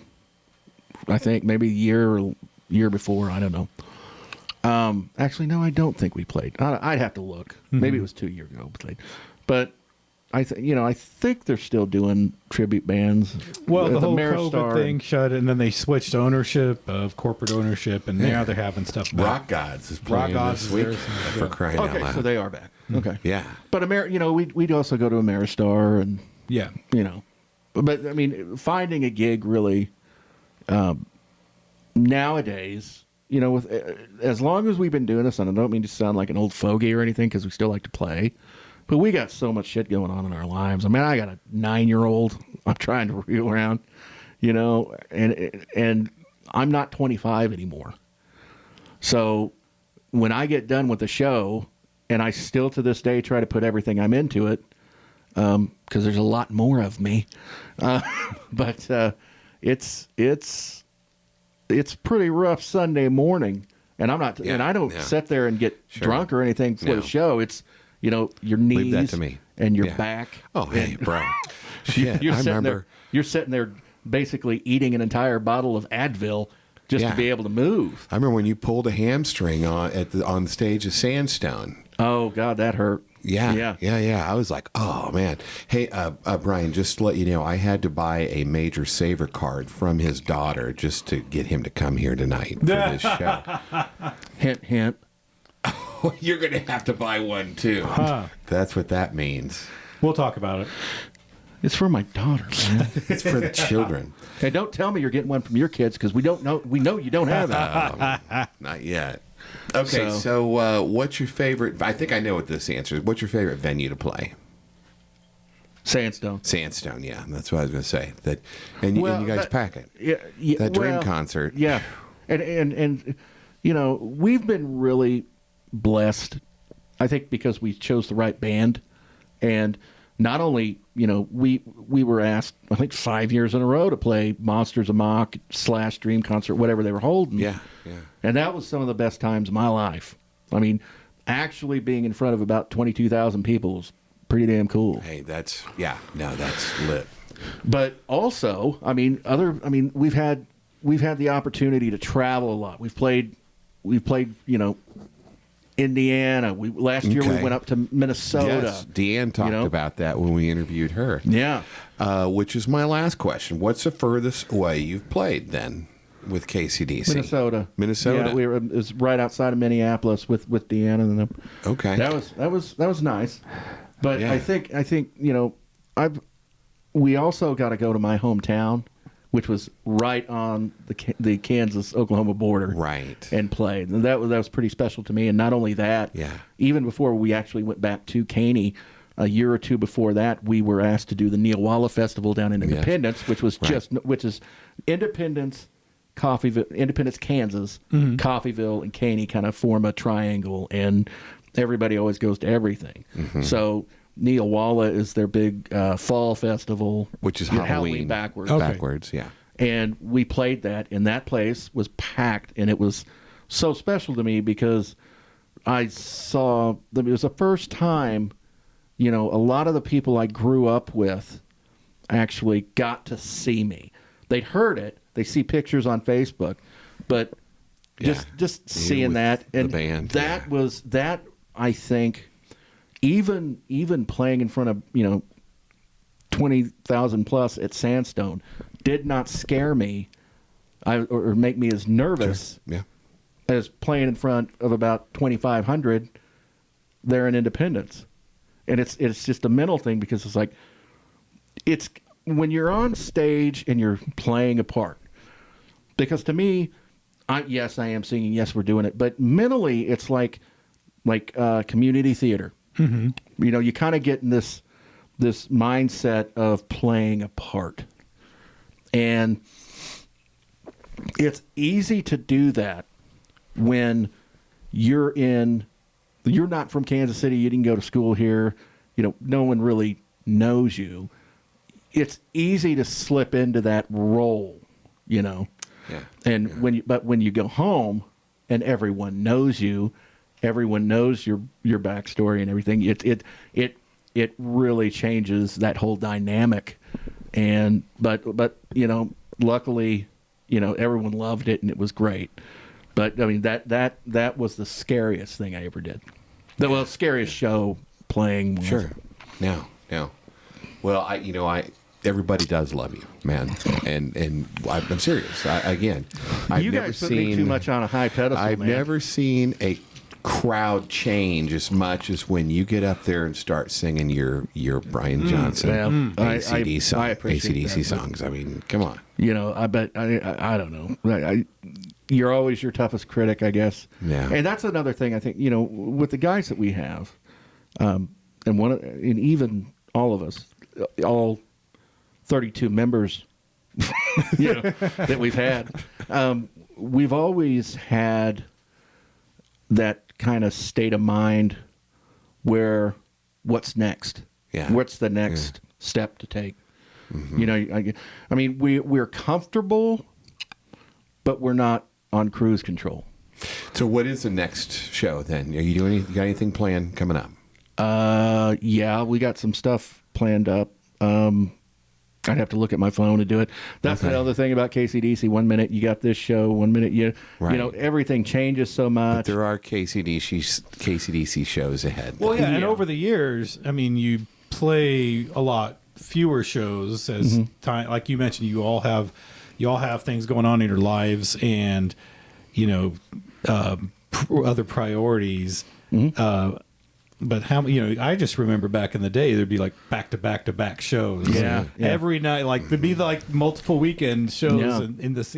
I think maybe year before, I don't know. Actually, no, I don't think we played. I'd have to look. Mm-hmm. Maybe it was 2 years ago we played. But I think they're still doing tribute bands. Well, the whole COVID thing shut, and then they switched corporate ownership, and now they're having stuff back. Rock Gods is playing this week for crying out loud. Okay, so they are back. Okay, yeah. But we'd also go to Ameristar, and But I mean, finding a gig really nowadays. With as long as we've been doing this, and I don't mean to sound like an old fogey or anything, because we still like to play, but we got so much shit going on in our lives. I mean, I got a 9-year-old I'm trying to reel around, and I'm not 25 anymore. So when I get done with the show, and I still to this day try to put everything I'm into it, because there's a lot more of me, but it's pretty rough Sunday morning, and I'm not, and I don't sit there and get drunk or anything for the show. It's your knees. Leave that to me. And your back. Oh, hey, bro. Shit, I remember. You're sitting there basically eating an entire bottle of Advil just to be able to move. I remember when you pulled a hamstring on stage of Sandstone. Oh God, that hurt. Yeah. I was like, oh man. Hey, Brian, just to let you know, I had to buy a Major Saver card from his daughter just to get him to come here tonight for this show. Hint, hint. Oh, you're going to have to buy one too. Huh. That's what that means. We'll talk about it. It's for my daughter, man. It's for the children. Hey, don't tell me you're getting one from your kids, because we know you don't have that. Not yet. Okay, so what's your favorite? I think I know what this answer is. What's your favorite venue to play? Sandstone. Sandstone, yeah, that's what I was going to say. And you guys pack it. Yeah, that Dream concert. Yeah, and we've been really blessed, I think, because we chose the right band, and not only we were asked, I think, 5 years in a row to play Monsters of Mock / Dream concert, whatever they were holding. Yeah. And that was some of the best times of my life. I mean, actually being in front of about 22,000 people was pretty damn cool. Hey, that's lit. But also, we've had the opportunity to travel a lot. We've played, Indiana. Last year we went up to Minnesota. Yes, Deanne talked about that when we interviewed her. Yeah. Which is my last question. What's the furthest away you've played then? with KCDC? Minnesota. Minnesota. Yeah, it was right outside of Minneapolis with Deanna and them. Okay. That was nice. But Yeah. I think we also got to go to my hometown, which was right on the Kansas-Oklahoma border, Right. and play. And that was pretty special to me. And not only that, Yeah. even before we actually went back to Caney, a year or two before that, we were asked to do the Neowalla Festival down in Independence, which was which is Independence, Coffeeville, Independence, Kansas, Coffeeville, and Caney kind of form a triangle, and everybody always goes to everything. So Neowalla is their big fall festival, Which is Halloween backwards. Okay. Backwards, yeah. And we played that, and that place was packed, and it was so special to me because I saw it was the first time, a lot of the people I grew up with actually got to see me. They'd heard it, they see pictures on Facebook, but just seeing that, and the band, that was that. I think even playing in front of 20,000 plus at Sandstone did not scare me or make me as nervous as playing in front of about 2,500 there in Independence. And it's just a mental thing because it's like it's when you're on stage and you're playing a part. Because to me, yes, I am singing. Yes, we're doing it. But mentally, it's like community theater. You kind of get in this mindset of playing a part, and it's easy to do that when you're not from Kansas City. You didn't go to school here. No one really knows you. It's easy to slip into that role, And when you go home and everyone knows you, everyone knows your backstory and everything. It really changes that whole dynamic. And but luckily, everyone loved it and it was great. But I mean that was the scariest thing I ever did. The scariest show playing. Sure. No. Well, everybody does love you, man, and I'm serious. I've you never guys put me too much on a high pedestal. I've man. never seen a crowd change as much as when you get up there and start singing your Brian Johnson AC/DC songs. I mean, come on. I bet I don't know. You're always your toughest critic, I guess. Yeah. And that's another thing I think, with the guys that we have, and even all of us, all 32 members, that we've had, we've always had that kind of state of mind where what's next? Yeah. What's the next step to take? I mean, we're comfortable, but we're not on cruise control. So what is the next show then? Are you got anything planned coming up? Yeah, we got some stuff planned up. I'd have to look at my phone to do it. That's the other thing about KCDC. 1 minute you got this show, 1 minute everything changes so much. But there are KCDC shows ahead. Well, yeah, and over the years, I mean, you play a lot fewer shows as time. Like you mentioned, you all have things going on in your lives, and other priorities. But I just remember back in the day, there'd be like back to back shows. Yeah. Every night, like there'd be like multiple weekend shows in this,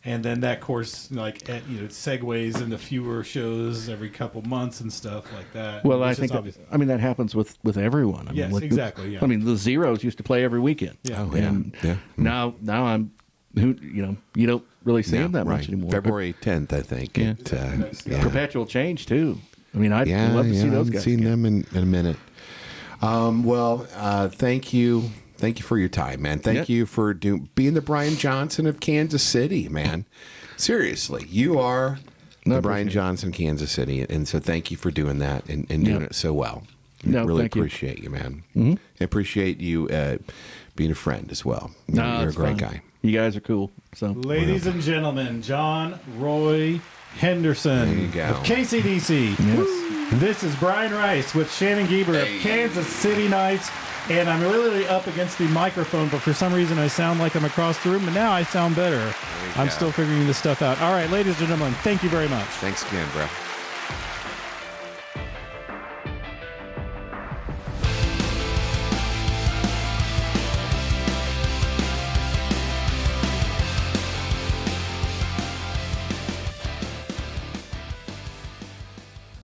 and then that course it segues into fewer shows every couple months and stuff like that. Well, I think that happens with everyone. I yes, mean, exactly. Yeah. I mean, the Zeros used to play every weekend. Yeah. Oh, yeah. And yeah. now you don't really see them that much anymore. February 10th, I think. Yeah. Perpetual Change too. I mean, I'd love to see those guys. I haven't seen them in a minute. Thank you. Thank you for your time, man. Thank you for being the Brian Johnson of Kansas City, man. Seriously, you are the Brian Johnson, Kansas City, and so thank you for doing that and doing it so well. Really appreciate you, man. I appreciate you being a friend as well. You're a great guy. You guys are cool. So, ladies and gentlemen, John Roy Henderson There you go. of KCDC. Yes. This is Brian Rice with Shannon Gieber Hey. of Kansas City Knights. And I'm really up against the microphone, but for some reason I sound like I'm across the room, and now I sound better. I'm go. still figuring this stuff out. All right, ladies and gentlemen, thank you very much. Thanks again, bro.